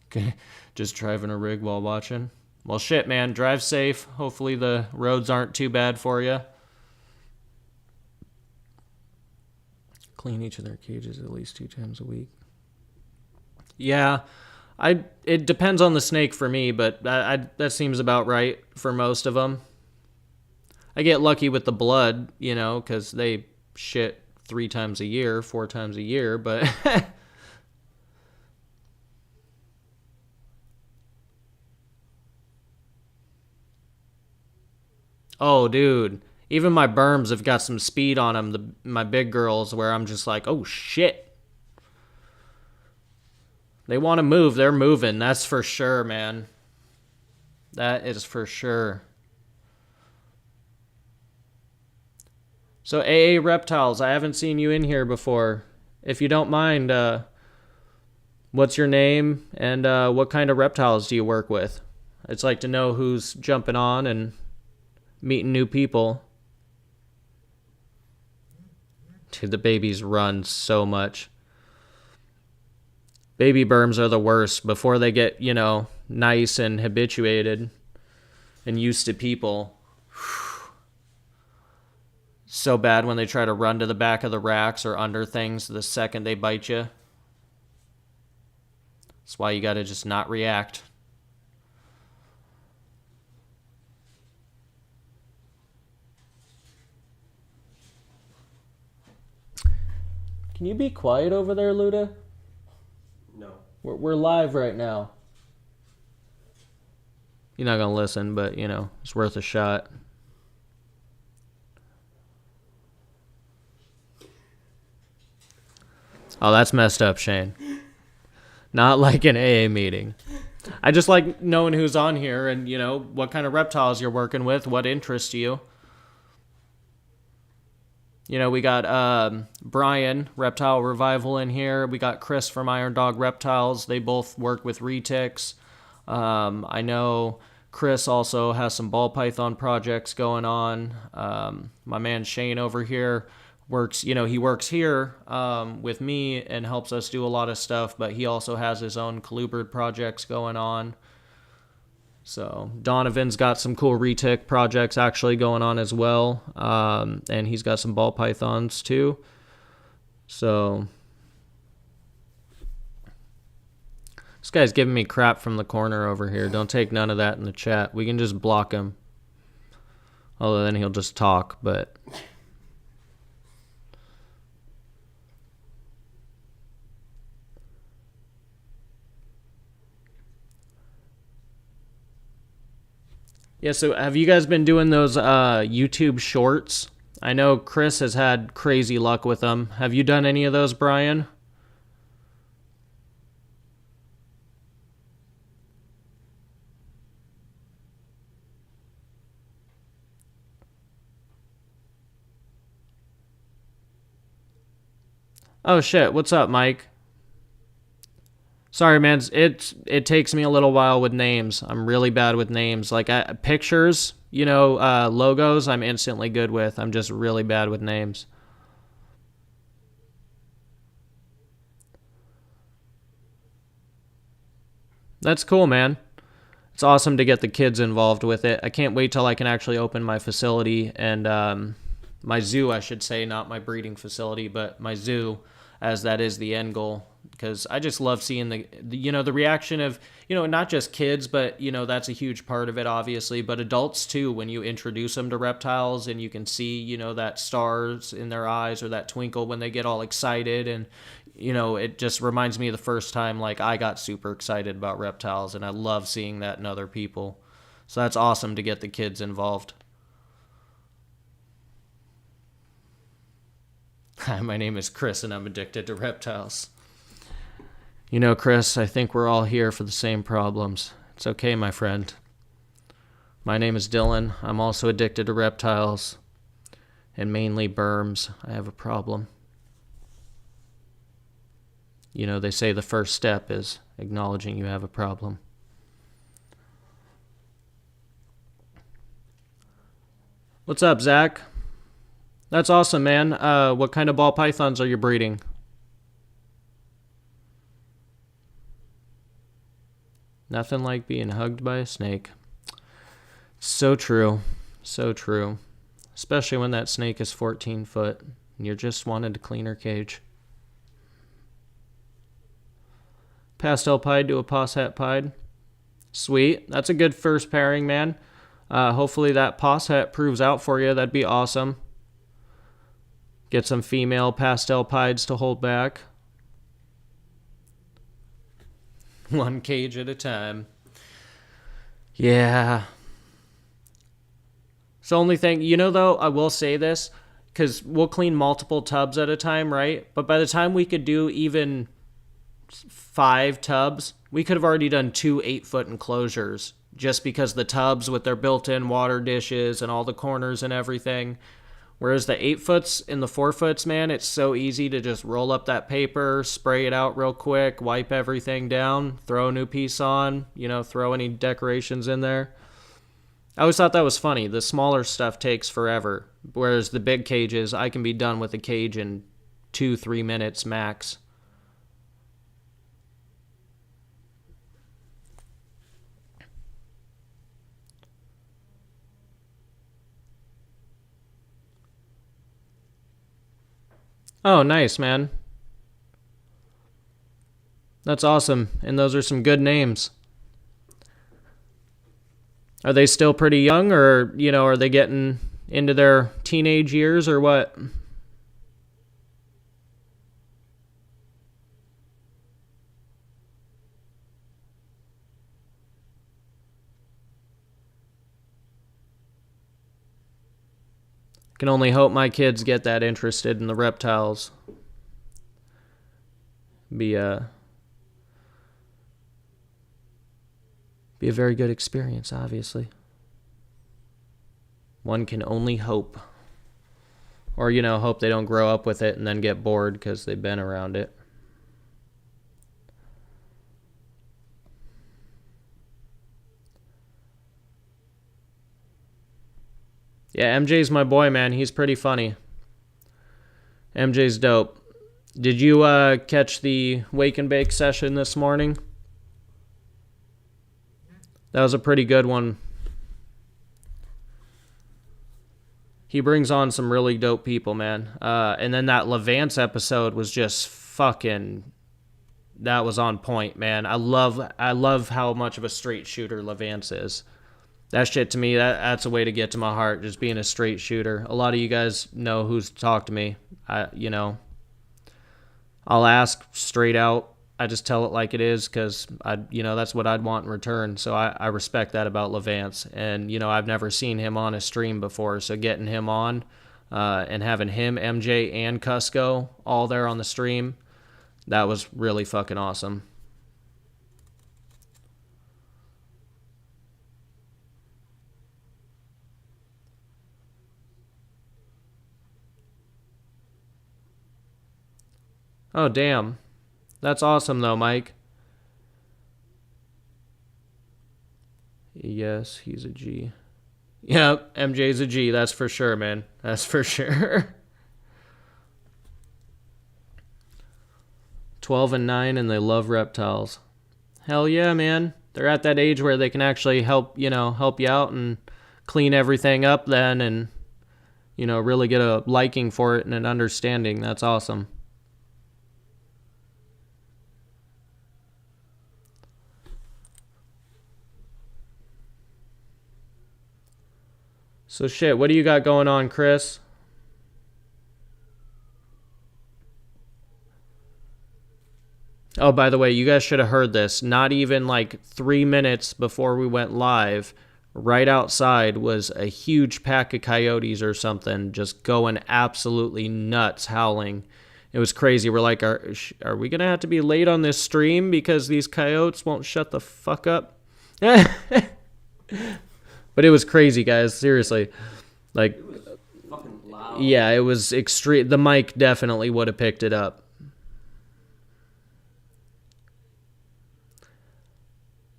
Okay, just driving a rig while watching. Well, shit, man, drive safe. Hopefully the roads aren't too bad for you. Clean each of their cages at least 2 times a week. Yeah. It depends on the snake for me, but that seems about right for most of them. I get lucky with the blood, because they shit 3 times a year, 4 times a year, but... Oh, dude. Even my berms have got some speed on them, my big girls, where I'm just like, oh, shit. They want to move. They're moving. That's for sure, man. That is for sure. So AA Reptiles, I haven't seen you in here before. If you don't mind, what's your name and what kind of reptiles do you work with? It's like to know who's jumping on and meeting new people. Dude, the babies run so much. Baby berms are the worst. Before they get, nice and habituated and used to people. So bad when they try to run to the back of the racks or under things the second they bite you. That's why you gotta just not react. Can you be quiet over there, Luda?
No.
We're live right now. You're not gonna listen, but you know, it's worth a shot. Oh, that's messed up, Shane. Not like an AA meeting. I just like knowing who's on here and, you know, what kind of reptiles you're working with, what interests you. You know, we got Brian, Reptile Revival, in here. We got Chris from Iron Dog Reptiles. They both work with retics. I know Chris also has some ball python projects going on. My man Shane over here works, you know, he works here with me and helps us do a lot of stuff, but he also has his own colubrid projects going on. So Donovan's got some cool retic projects actually going on as well, and he's got some ball pythons too. So this guy's giving me crap from the corner over here. Don't take none of that in the chat. We can just block him. Although then he'll just talk, but... Yeah, so have you guys been doing those YouTube shorts? I know Chris has had crazy luck with them. Have you done any of those, Brian? Oh shit, what's up, Mike? Sorry, man. It takes me a little while with names. I'm really bad with names. Like pictures, you know, logos, I'm instantly good with. I'm just really bad with names. That's cool, man. It's awesome to get the kids involved with it. I can't wait till I can actually open my facility and my zoo, I should say, not my breeding facility, but my zoo, as that is the end goal. Because I just love seeing the you know, the reaction of, you know, not just kids, but, you know, that's a huge part of it, obviously, but adults too, when you introduce them to reptiles and you can see, you know, that stars in their eyes or that twinkle when they get all excited. And, you know, it just reminds me of the first time, like, I got super excited about reptiles, and I love seeing that in other people. So that's awesome to get the kids involved. Hi, my name is Chris, and I'm addicted to reptiles. You know, Chris, I think we're all here for the same problems. It's okay, my friend. My name is Dylan. I'm also addicted to reptiles, and mainly berms. I have a problem. You know, they say the first step is acknowledging you have a problem. What's up, Zach? That's awesome, man. What kind of ball pythons are you breeding? Nothing like being hugged by a snake. So true. So true. Especially when that snake is 14 foot and you're just wanting to clean her cage. Pastel pied to a posset pied. Sweet. That's a good first pairing, man. Hopefully that posset proves out for you. That'd be awesome. Get some female pastel pieds to hold back. One cage at a time. Yeah. It's the only thing, you know, though, I will say this, because we'll clean multiple tubs at a time, right? But by the time we could do even 5 tubs, we could have already done 2 8-foot enclosures, just because the tubs with their built-in water dishes and all the corners and everything. Whereas the 8-foots and the 4-foots, man, it's so easy to just roll up that paper, spray it out real quick, wipe everything down, throw a new piece on, you know, throw any decorations in there. I always thought that was funny. The smaller stuff takes forever, whereas the big cages, I can be done with a cage in 2-3 minutes max. Oh, nice, man. That's awesome. And those are some good names. Are they still pretty young, or, you know, are they getting into their teenage years or what? Can only hope my kids get that interested in the reptiles. Be a very good experience, obviously. One can only hope. Or, hope they don't grow up with it and then get bored because they've been around it. Yeah, MJ's my boy, man. He's pretty funny. MJ's dope. Did you catch the wake and bake session this morning? That was a pretty good one. He brings on some really dope people, man. And then that Levance episode was just fucking... That was on point, man. I love how much of a straight shooter Levance is. That shit to me, that's a way to get to my heart, just being a straight shooter. A lot of you guys know who's talked to me. I'll ask straight out. I just tell it like it is because, that's what I'd want in return. So I respect that about Levance. And, I've never seen him on a stream before. So getting him on and having him, MJ, and Cusco all there on the stream, that was really fucking awesome. Oh, damn. That's awesome, though, Mike. Yes, he's a G. Yep, MJ's a G, that's for sure, man. That's for sure. 12 and 9, and they love reptiles. Hell yeah, man. They're at that age where they can actually help you out and clean everything up then and, really get a liking for it and an understanding. That's awesome. So shit, what do you got going on, Chris? Oh, by the way, you guys should have heard this. Not even like 3 minutes before we went live, right outside was a huge pack of coyotes or something just going absolutely nuts, howling. It was crazy. We're like, are we going to have to be late on this stream because these coyotes won't shut the fuck up? But it was crazy, guys. Seriously. Like,
It was fucking loud.
yeah, it was extreme. The mic definitely would have picked it up.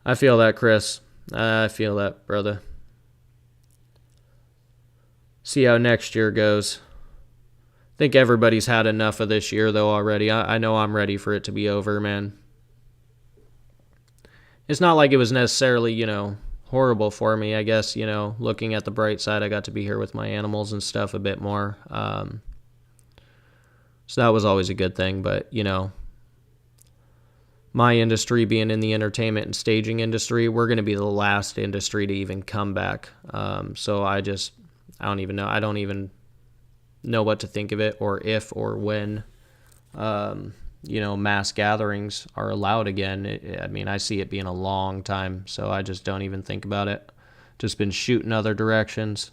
I feel that, Chris. I feel that, brother. See how next year goes. I think everybody's had enough of this year, though, already. I know I'm ready for it to be over, man. It's not like it was necessarily, horrible for me. I guess, looking at the bright side, I got to be here with my animals and stuff a bit more. So that was always a good thing. But, my industry being in the entertainment and staging industry, we're going to be the last industry to even come back. So I don't even know. I don't even know what to think of it or if or when, mass gatherings are allowed again. I see it being a long time, so I just don't even think about it. Just been shooting other directions.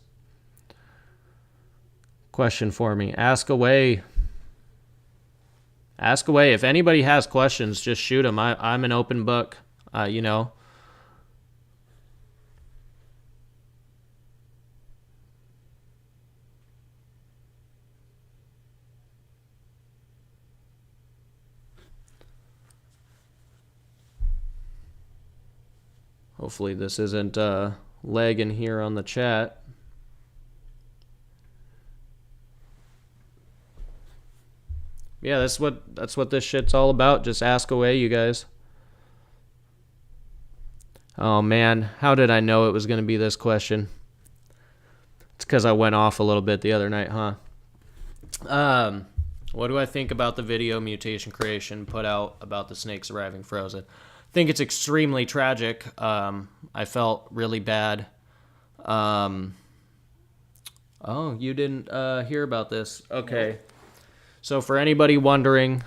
Question for me. Ask away. Ask away. If anybody has questions, just shoot them. I'm an open book, Hopefully this isn't lagging here on the chat. Yeah, that's what this shit's all about. Just ask away, you guys. Oh man, how did I know it was going to be this question? It's because I went off a little bit the other night, huh? What do I think about the video Mutation Creation put out about the snakes arriving frozen? I think it's extremely tragic. I felt really bad. Oh, you didn't hear about this? Okay. So for anybody wondering,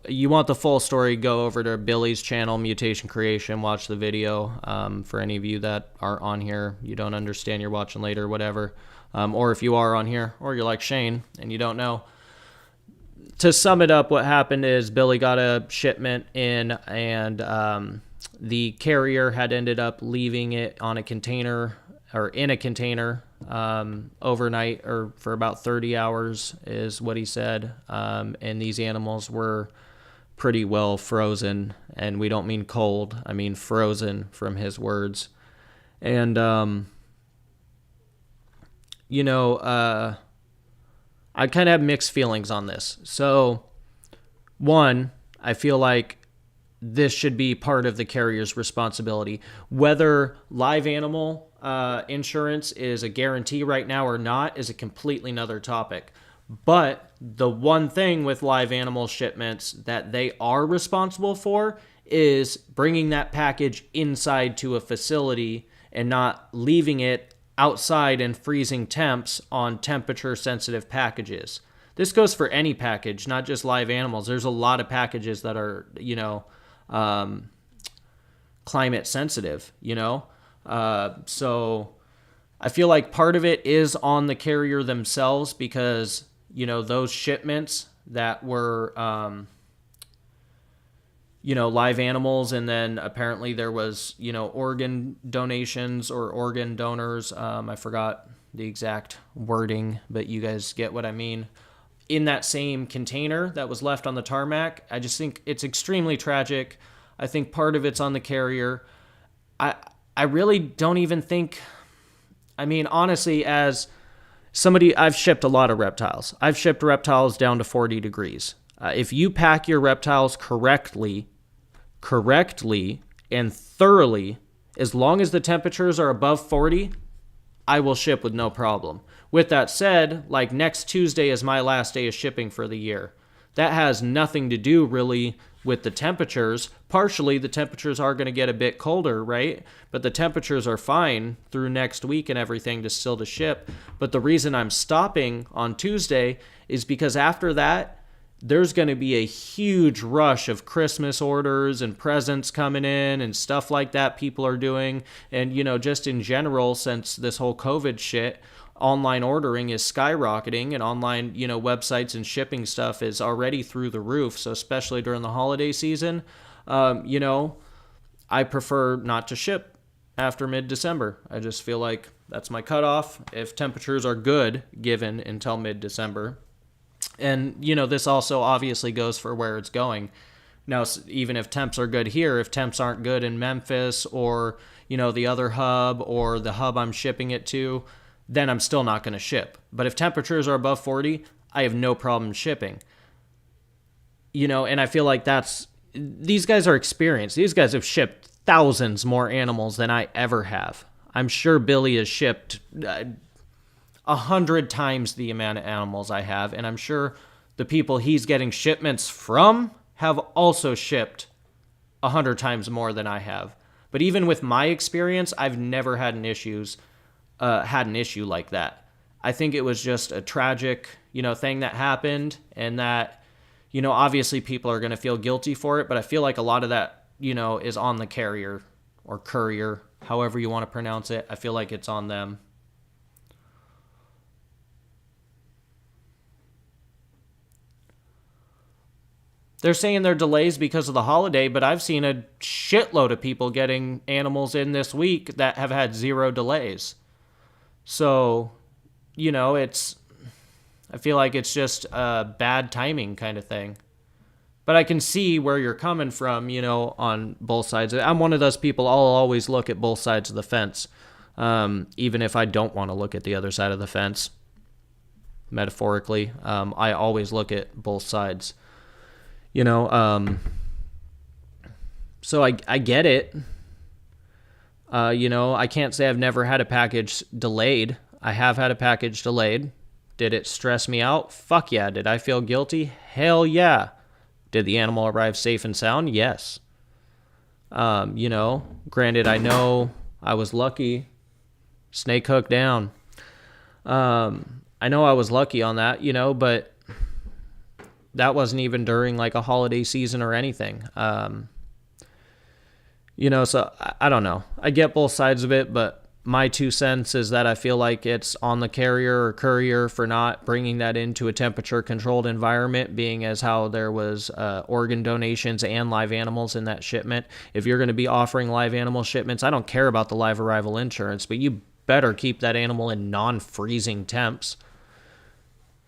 you want the full story, go over to Billy's channel, Mutation Creation, watch the video. For any of you that are on here, you don't understand, you're watching later, whatever. Or if you are on here, or you're like Shane and you don't know. To sum it up, what happened is Billy got a shipment in, and the carrier had ended up leaving it on a container, or in a container, overnight, or for about 30 hours is what he said. And these animals were pretty well frozen, and we don't mean cold, I mean frozen from his words. And I kind of have mixed feelings on this. So one, I feel like this should be part of the carrier's responsibility. Whether live animal insurance is a guarantee right now or not is a completely another topic. But the one thing with live animal shipments that they are responsible for is bringing that package inside to a facility and not leaving it outside in freezing temps on temperature sensitive packages. This goes for any package, not just live animals. There's a lot of packages that are, climate sensitive, so I feel like part of it is on the carrier themselves, because, those shipments that were, live animals, and then apparently there was, organ donations or organ donors. I forgot the exact wording, but you guys get what I mean. In that same container that was left on the tarmac. I just think it's extremely tragic. I think part of it's on the carrier. I really don't even think, honestly, as somebody, I've shipped a lot of reptiles. I've shipped reptiles down to 40 degrees. If you pack your reptiles correctly and thoroughly, as long as the temperatures are above 40, I will ship with no problem. With that said, like next Tuesday is my last day of shipping for the year. That has nothing to do really with the temperatures. Partially, the temperatures are going to get a bit colder, right? But the temperatures are fine through next week and everything to ship. But the reason I'm stopping on Tuesday is because after that, there's going to be a huge rush of Christmas orders and presents coming in and stuff like that people are doing. And, just in general, since this whole COVID shit, online ordering is skyrocketing, and online, websites and shipping stuff is already through the roof. So especially during the holiday season, I prefer not to ship after mid-December. I just feel like that's my cutoff if temperatures are good given until mid-December. And, this also obviously goes for where it's going. Now, even if temps are good here, if temps aren't good in Memphis or, the other hub or the hub I'm shipping it to, then I'm still not going to ship. But if temperatures are above 40, I have no problem shipping. And I feel like these guys are experienced. These guys have shipped thousands more animals than I ever have. I'm sure Billy has shipped 100 times the amount of animals I have, and I'm sure the people he's getting shipments from have also shipped 100 times more than I have. But even with my experience, I've never had an issue like that. I think it was just a tragic, thing that happened, and that, obviously people are going to feel guilty for it, but I feel like a lot of that, is on the carrier or courier, however you want to pronounce it. I feel like it's on them. They're saying they're delays because of the holiday, but I've seen a shitload of people getting animals in this week that have had 0 delays. So, I feel like it's just a bad timing kind of thing. But I can see where you're coming from, on both sides. I'm one of those people, I'll always look at both sides of the fence, even if I don't want to look at the other side of the fence, metaphorically. I always look at both sides. So I get it. I can't say I've never had a package delayed. I have had a package delayed. Did it stress me out? Fuck yeah. Did I feel guilty? Hell yeah. Did the animal arrive safe and sound? Yes. Granted, I know I was lucky. Snake hook down. I know I was lucky on that, but that wasn't even during like a holiday season or anything. You know, so I don't know. I get both sides of it, but my 2 cents is that I feel like it's on the carrier or courier for not bringing that into a temperature controlled environment, being as how there was organ donations and live animals in that shipment. If you're going to be offering live animal shipments, I don't care about the live arrival insurance, but you better keep that animal in non-freezing temps.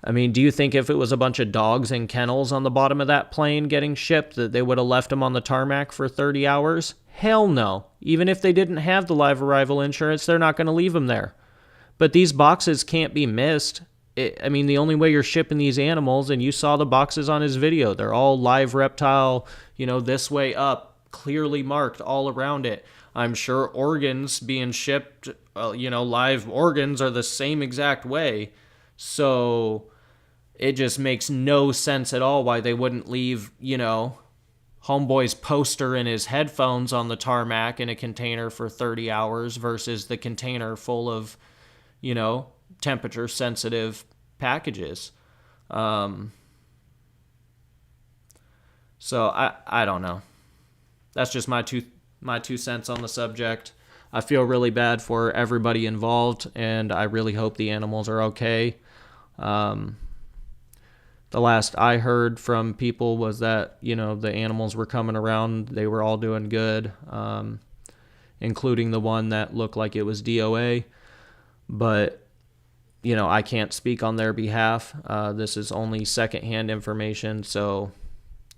I mean, do you think if it was a bunch of dogs in kennels on the bottom of that plane getting shipped that they would have left them on the tarmac for 30 hours? Hell no. Even if they didn't have the live arrival insurance, they're not going to leave them there. But these boxes can't be missed. I mean, the only way you're shipping these animals, and you saw the boxes on his video, they're all live reptile, you know, this way up, clearly marked all around it. I'm sure organs being shipped, you know, live organs are the same exact way. So it just makes no sense at all why they wouldn't leave, you know, homeboy's poster and his headphones on the tarmac in a container for 30 hours versus the container full of, you know, temperature sensitive packages. So I don't know. That's just my two cents on the subject. I feel really bad for everybody involved, and I really hope the animals are okay. The last I heard from people was that, you know, the animals were coming around. They were all doing good, including the one that looked like it was DOA. But, you know, I can't speak on their behalf. This is only secondhand information, so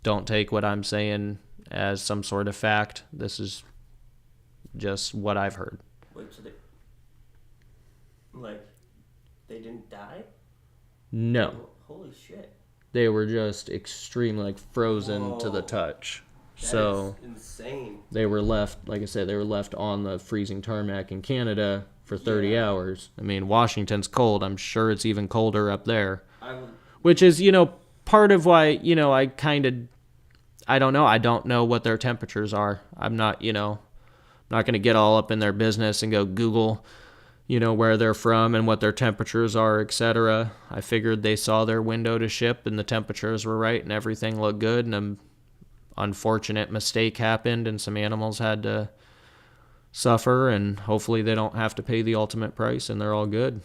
don't take what I'm saying as some sort of fact. This is just what I've heard.
Wait, so they didn't die?
No.
Holy shit.
They were just extremely, like, frozen to the touch.
That is insane.
They were left, like I said, they were left on the freezing tarmac in Canada for 30 hours. I mean, Washington's cold. I'm sure it's even colder up there. Which is, you know, part of why, you know, I don't know. I don't know what their temperatures are. I'm not, you know, not going to get all up in their business and go Google, you know, where they're from and what their temperatures are, etc. I figured they saw their window to ship and the temperatures were right and everything looked good, and an unfortunate mistake happened and some animals had to suffer, and hopefully they don't have to pay the ultimate price and they're all good.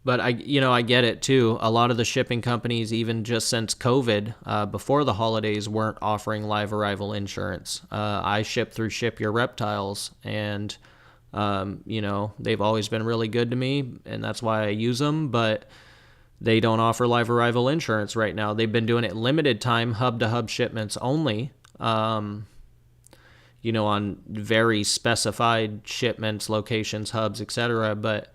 But I get it too. A lot of the shipping companies, even just since COVID, before the holidays, weren't offering live arrival insurance. I ship through Ship Your Reptiles, and you know, they've always been really good to me, and that's why I use them. But they don't offer live arrival insurance right now. They've been doing it limited time, hub to hub shipments only. You know, on very specified shipments, locations, hubs, etc. But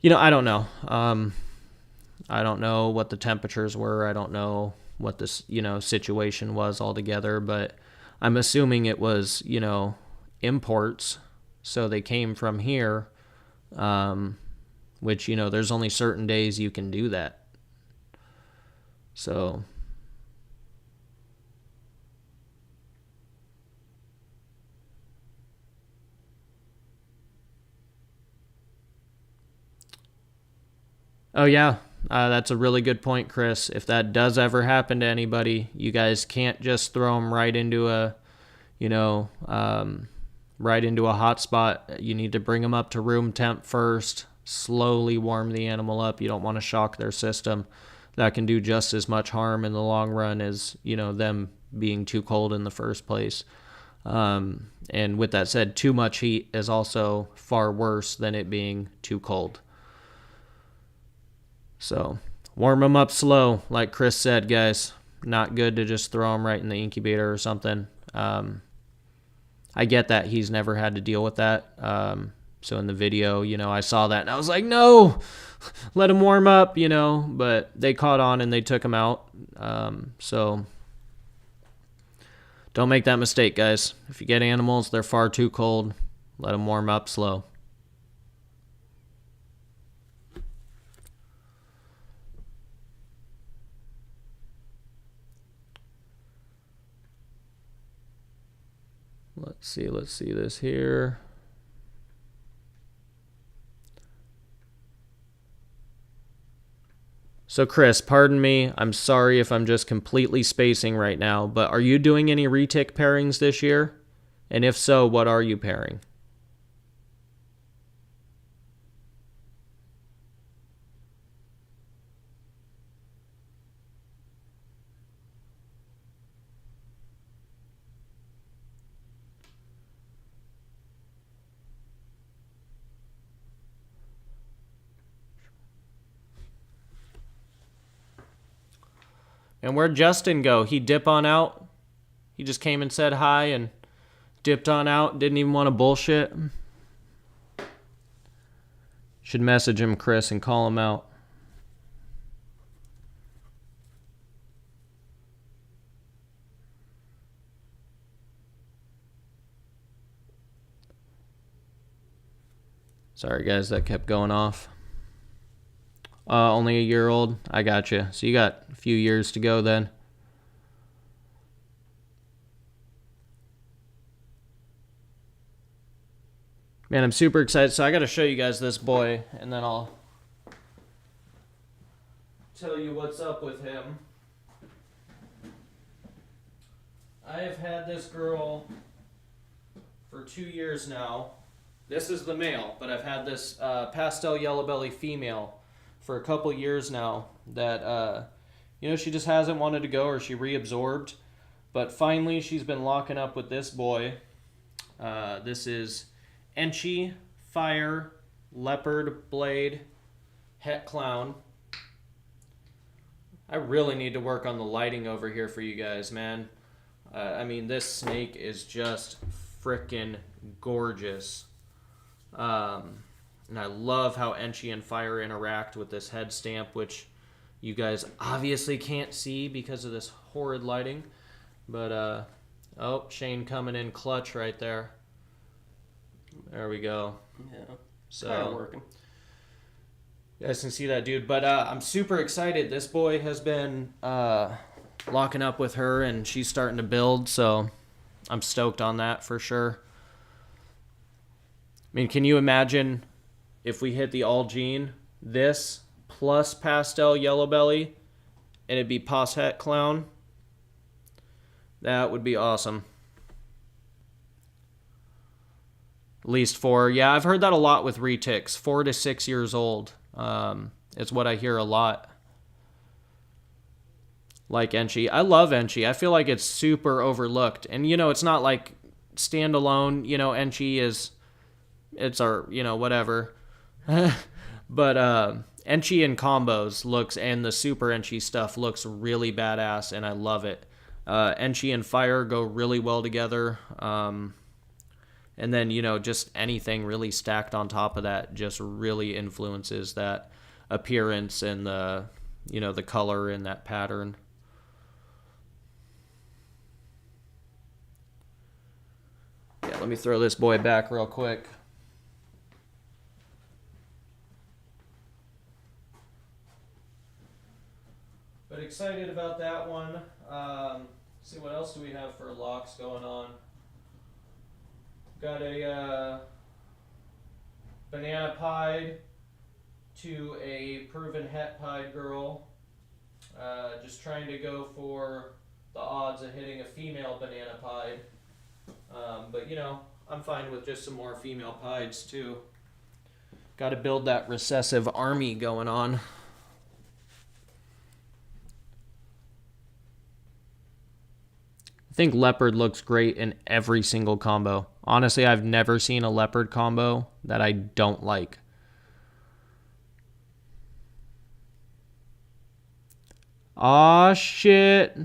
you know, I don't know. I don't know what the temperatures were. I don't know what this, you know, situation was altogether, but I'm assuming it was, you know, imports. So they came from here, which, you know, there's only certain days you can do that. So oh, yeah. That's a really good point, Chris. If that does ever happen to anybody, you guys can't just throw them right into a, you know, right into a hot spot. You need to bring them up to room temp first, slowly warm the animal up. You don't want to shock their system. That can do just as much harm in the long run as, you know, them being too cold in the first place. And with that said, too much heat is also far worse than it being too cold. So warm them up slow, like Chris said, guys. Not good to just throw them right in the incubator or something. I get that he's never had to deal with that. So in the video, you know, I saw that and I was like, no, let him warm up, you know, but they caught on and they took him out. So don't make that mistake, guys. If you get animals, they're far too cold. Let them warm up slow. Let's see this here. So, Chris, pardon me. I'm sorry if I'm just completely spacing right now, but are you doing any retic pairings this year? And if so, what are you pairing? And where'd Justin go? He dip on out? He just came and said hi and dipped on out? Didn't even want to bullshit? Should message him, Chris, and call him out. Sorry, guys, that kept going off. Only a year old? I got you. So you got a few years to go then. Man, I'm super excited. So I got to show you guys this boy, and then I'll tell you what's up with him. I have had this girl for 2 years now. This is the male, but I've had this pastel yellow belly female for a couple years now that, she just hasn't wanted to go, or she reabsorbed. But finally, she's been locking up with this boy. This is Enchi Fire Leopard Blade Het Clown. I really need to work on the lighting over here for you guys, man. This snake is just frickin' gorgeous. And I love how Enchi and Fire interact with this head stamp, which you guys obviously can't see because of this horrid lighting. But, Shane coming in clutch right there. There we go.
Yeah.
So,
kind of working.
You guys can see that, dude. But I'm super excited. This boy has been locking up with her, and she's starting to build. So I'm stoked on that for sure. I mean, can you imagine if we hit the all gene, this plus pastel yellow belly, and it'd be Pos Het Clown? That would be awesome. At least 4. Yeah, I've heard that a lot with retics. 4 to 6 years old. It's what I hear a lot. Like Enchi. I love Enchi. I feel like it's super overlooked. And, it's not like standalone. Enchi is... It's our, whatever. But Enchi and combos looks, and the super Enchi stuff looks really badass, and I love it. Enchi and Fire go really well together. And then, just anything really stacked on top of that just really influences that appearance and the, the color and that pattern. Yeah, let me throw this boy back real quick. But excited about that one. See, what else do we have for locks going on? Got a banana pied to a proven het pied girl. Just trying to go for the odds of hitting a female banana pied. But I'm fine with just some more female pieds too. Got to build that recessive army going on. I think leopard looks great in every single combo. Honestly, I've never seen a leopard combo that I don't like. Aw, shit.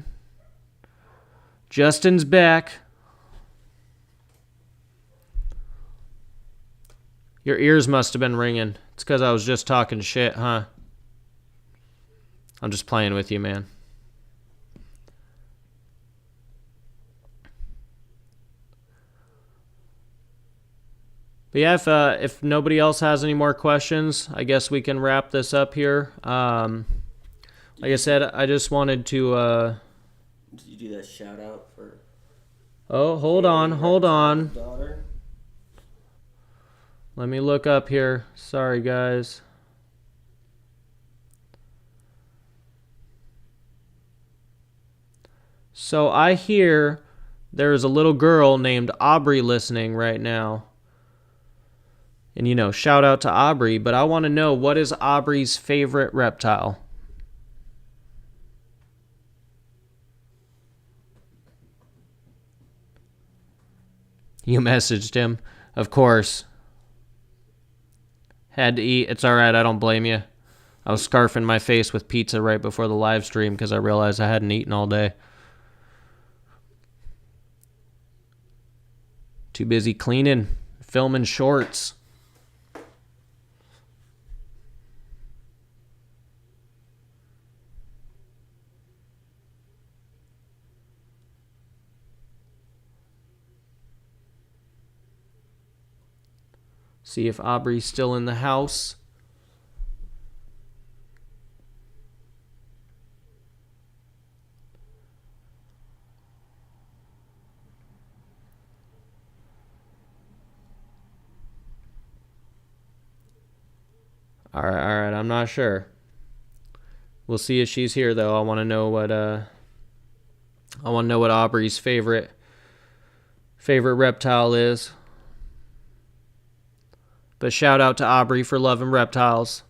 Justin's back. Your ears must have been ringing. It's because I was just talking shit, huh? I'm just playing with you, man. But yeah, if nobody else has any more questions, I guess we can wrap this up here. Like I said, I just wanted to...
Did you do that shout out for...
Oh, hold on.
Daughter?
Let me look up here. Sorry, guys. So I hear there is a little girl named Aubrey listening right now. And, you know, shout out to Aubrey, but I want to know, what is Aubrey's favorite reptile? You messaged him. Of course. Had to eat. It's all right. I don't blame you. I was scarfing my face with pizza right before the live stream because I realized I hadn't eaten all day. Too busy cleaning, filming shorts. See if Aubrey's still in the house. All right, I'm not sure. We'll see if she's here though. I want to know what Aubrey's favorite reptile is. But shout out to Aubrey for loving reptiles.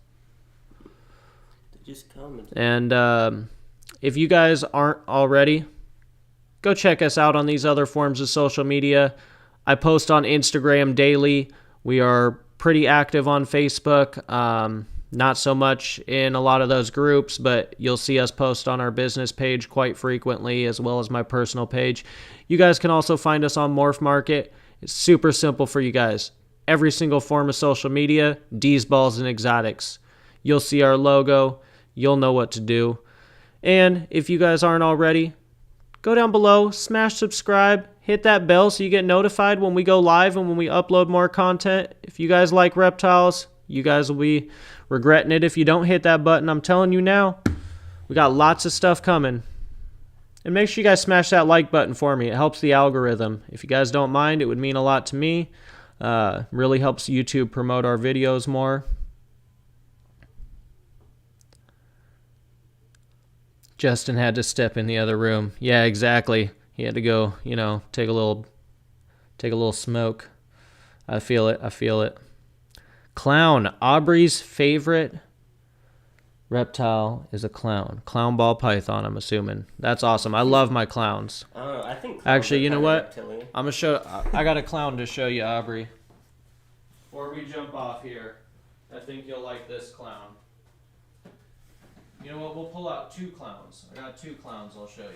Just comment.
And if you guys aren't already, go check us out on these other forms of social media. I post on Instagram daily. We are pretty active on Facebook. Not so much in a lot of those groups, but you'll see us post on our business page quite frequently, as well as my personal page. You guys can also find us on Morph Market. It's super simple for you guys. Every single form of social media, D's Balls and Exotics. You'll see our logo. You'll know what to do. And if you guys aren't already, go down below, smash subscribe, hit that bell so you get notified when we go live and when we upload more content. If you guys like reptiles, you guys will be regretting it if you don't hit that button. I'm telling you now, we got lots of stuff coming. And make sure you guys smash that like button for me. It helps the algorithm. If you guys don't mind, it would mean a lot to me. Really helps YouTube promote our videos more. Justin had to step in the other room. Yeah, exactly. He had to go, take a little smoke. I feel it. Clown. Aubrey's favorite reptile is a clown. Clown ball python, I'm assuming. That's awesome. I love my clowns.
I don't know. I think.
Actually, you know what?
Reptilian.
I'm gonna show. I got a clown to show you, Aubrey. Before we jump off here, I think you'll like this clown. You know what? We'll pull out two clowns. I got two clowns. I'll show you.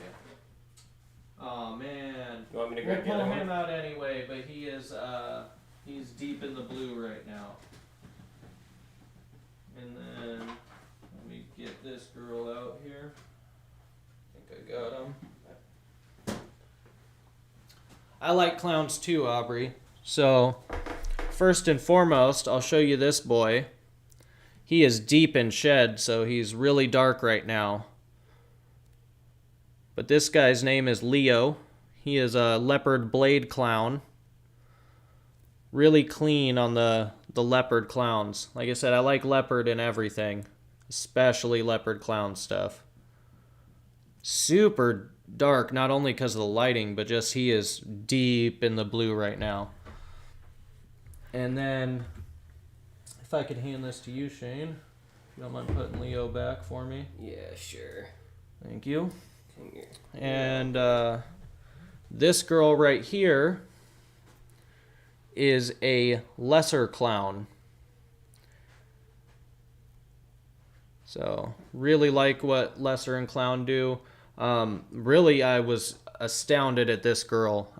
Oh man.
You want me to
We'll
grab the
pull
other
him
one?
out anyway, but he's deep in the blue right now. And then let me get this girl out here. I think I got him. I like clowns too, Aubrey. So, first and foremost, I'll show you this boy. He is deep in shed, so he's really dark right now. But this guy's name is Leo. He is a leopard blade clown. Really clean on the leopard clowns. Like I said, I like leopard in everything, especially leopard clown stuff. Super dark, not only because of the lighting, but just he is deep in the blue right now. And then, if I could hand this to you, Shane, if you don't mind putting Leo back for me.
Yeah, sure.
Thank you.
Come here.
And this girl right here is a lesser clown. So, really like what lesser and clown do. Really, I was astounded at this girl.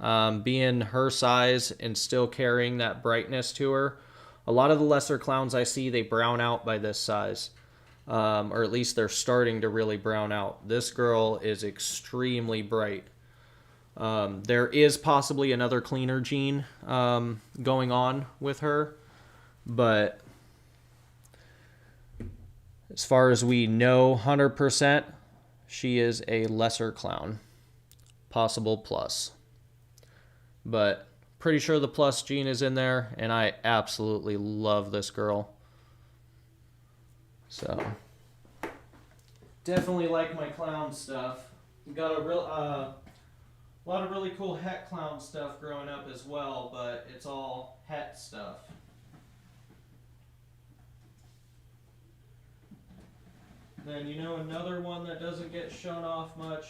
Being her size and still carrying that brightness to her. A lot of the lesser clowns I see, they brown out by this size. Or at least they're starting to really brown out. This girl is extremely bright. There is possibly another cleaner gene going on with her, but as far as we know 100%, she is a lesser clown. Possible plus. But pretty sure the plus gene is in there, and I absolutely love this girl. So, definitely like my clown stuff. Got a real A lot of really cool het clown stuff growing up as well, but it's all het stuff. Then, you know, another one that doesn't get shown off much,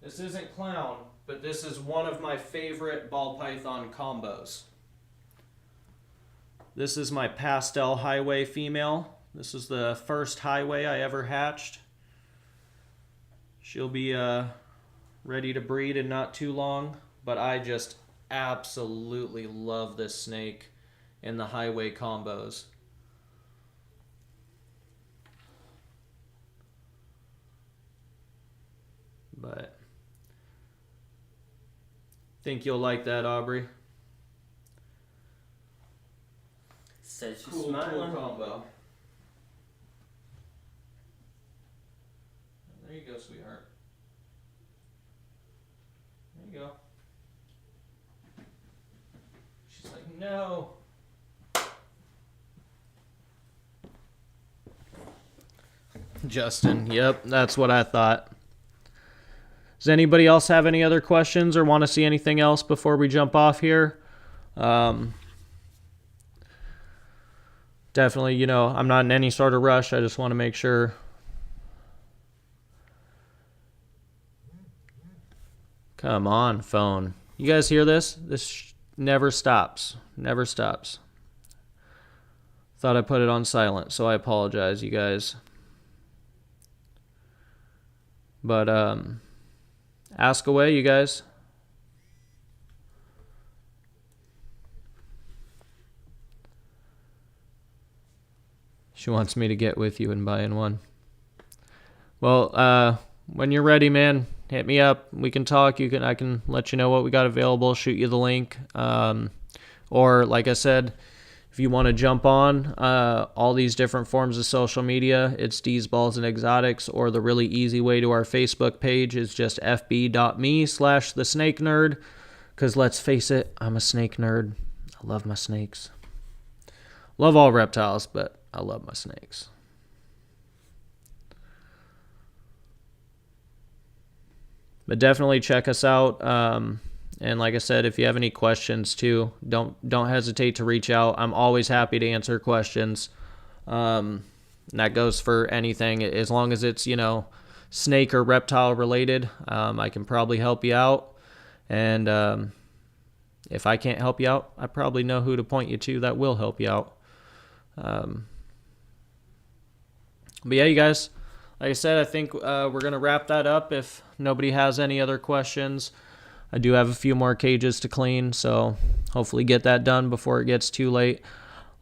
this isn't clown, but this is one of my favorite ball python combos. This is my pastel highway female. This is the first highway I ever hatched. She'll be ready to breed in not too long, but I just absolutely love this snake in the highway combos. But think you'll like that, Aubrey.
Says she's
Cool
smiling.
combo. There you go, sweetheart. There you go. She's like, no. Justin, yep, that's what I thought. Does anybody else have any other questions or want to see anything else before we jump off here? Definitely, you know, I'm not in any sort of rush. I just want to make sure. Come on, phone. You guys hear this? This never stops. Never stops. Thought I put it on silent, so I apologize, you guys. But, ask away, you guys. She wants me to get with you and buy in one. Well, when you're ready, man, hit me up. We can talk. I can let you know what we got available, shoot you the link. Or, like I said, if you want to jump on all these different forms of social media, it's D's Balls and Exotics, or the really easy way to our Facebook page is just fb.me/thesnakenerd, because let's face it, I'm a snake nerd. I love my snakes. Love all reptiles, but I love my snakes. But definitely check us out. And like I said, if you have any questions too, don't hesitate to reach out. I'm always happy to answer questions. And that goes for anything. As long as it's, you know, snake or reptile related, I can probably help you out. And if I can't help you out, I probably know who to point you to that will help you out. But yeah, you guys, like I said, I think we're going to wrap that up if nobody has any other questions. I do have a few more cages to clean, so hopefully get that done before it gets too late.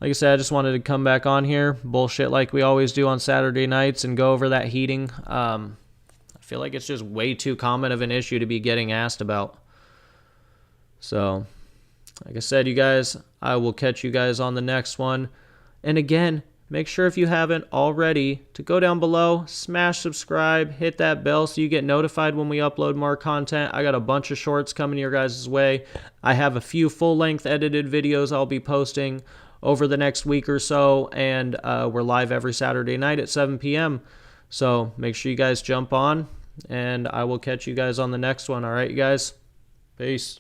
Like I said, I just wanted to come back on here, bullshit like we always do on Saturday nights, and go over that heating. I feel like it's just way too common of an issue to be getting asked about. So, like I said, you guys, I will catch you guys on the next one. And again, make sure if you haven't already to go down below, smash subscribe, hit that bell so you get notified when we upload more content. I got a bunch of shorts coming your guys' way. I have a few full-length edited videos I'll be posting over the next week or so, and we're live every Saturday night at 7 p.m. So make sure you guys jump on, and I will catch you guys on the next one. All right, you guys? Peace.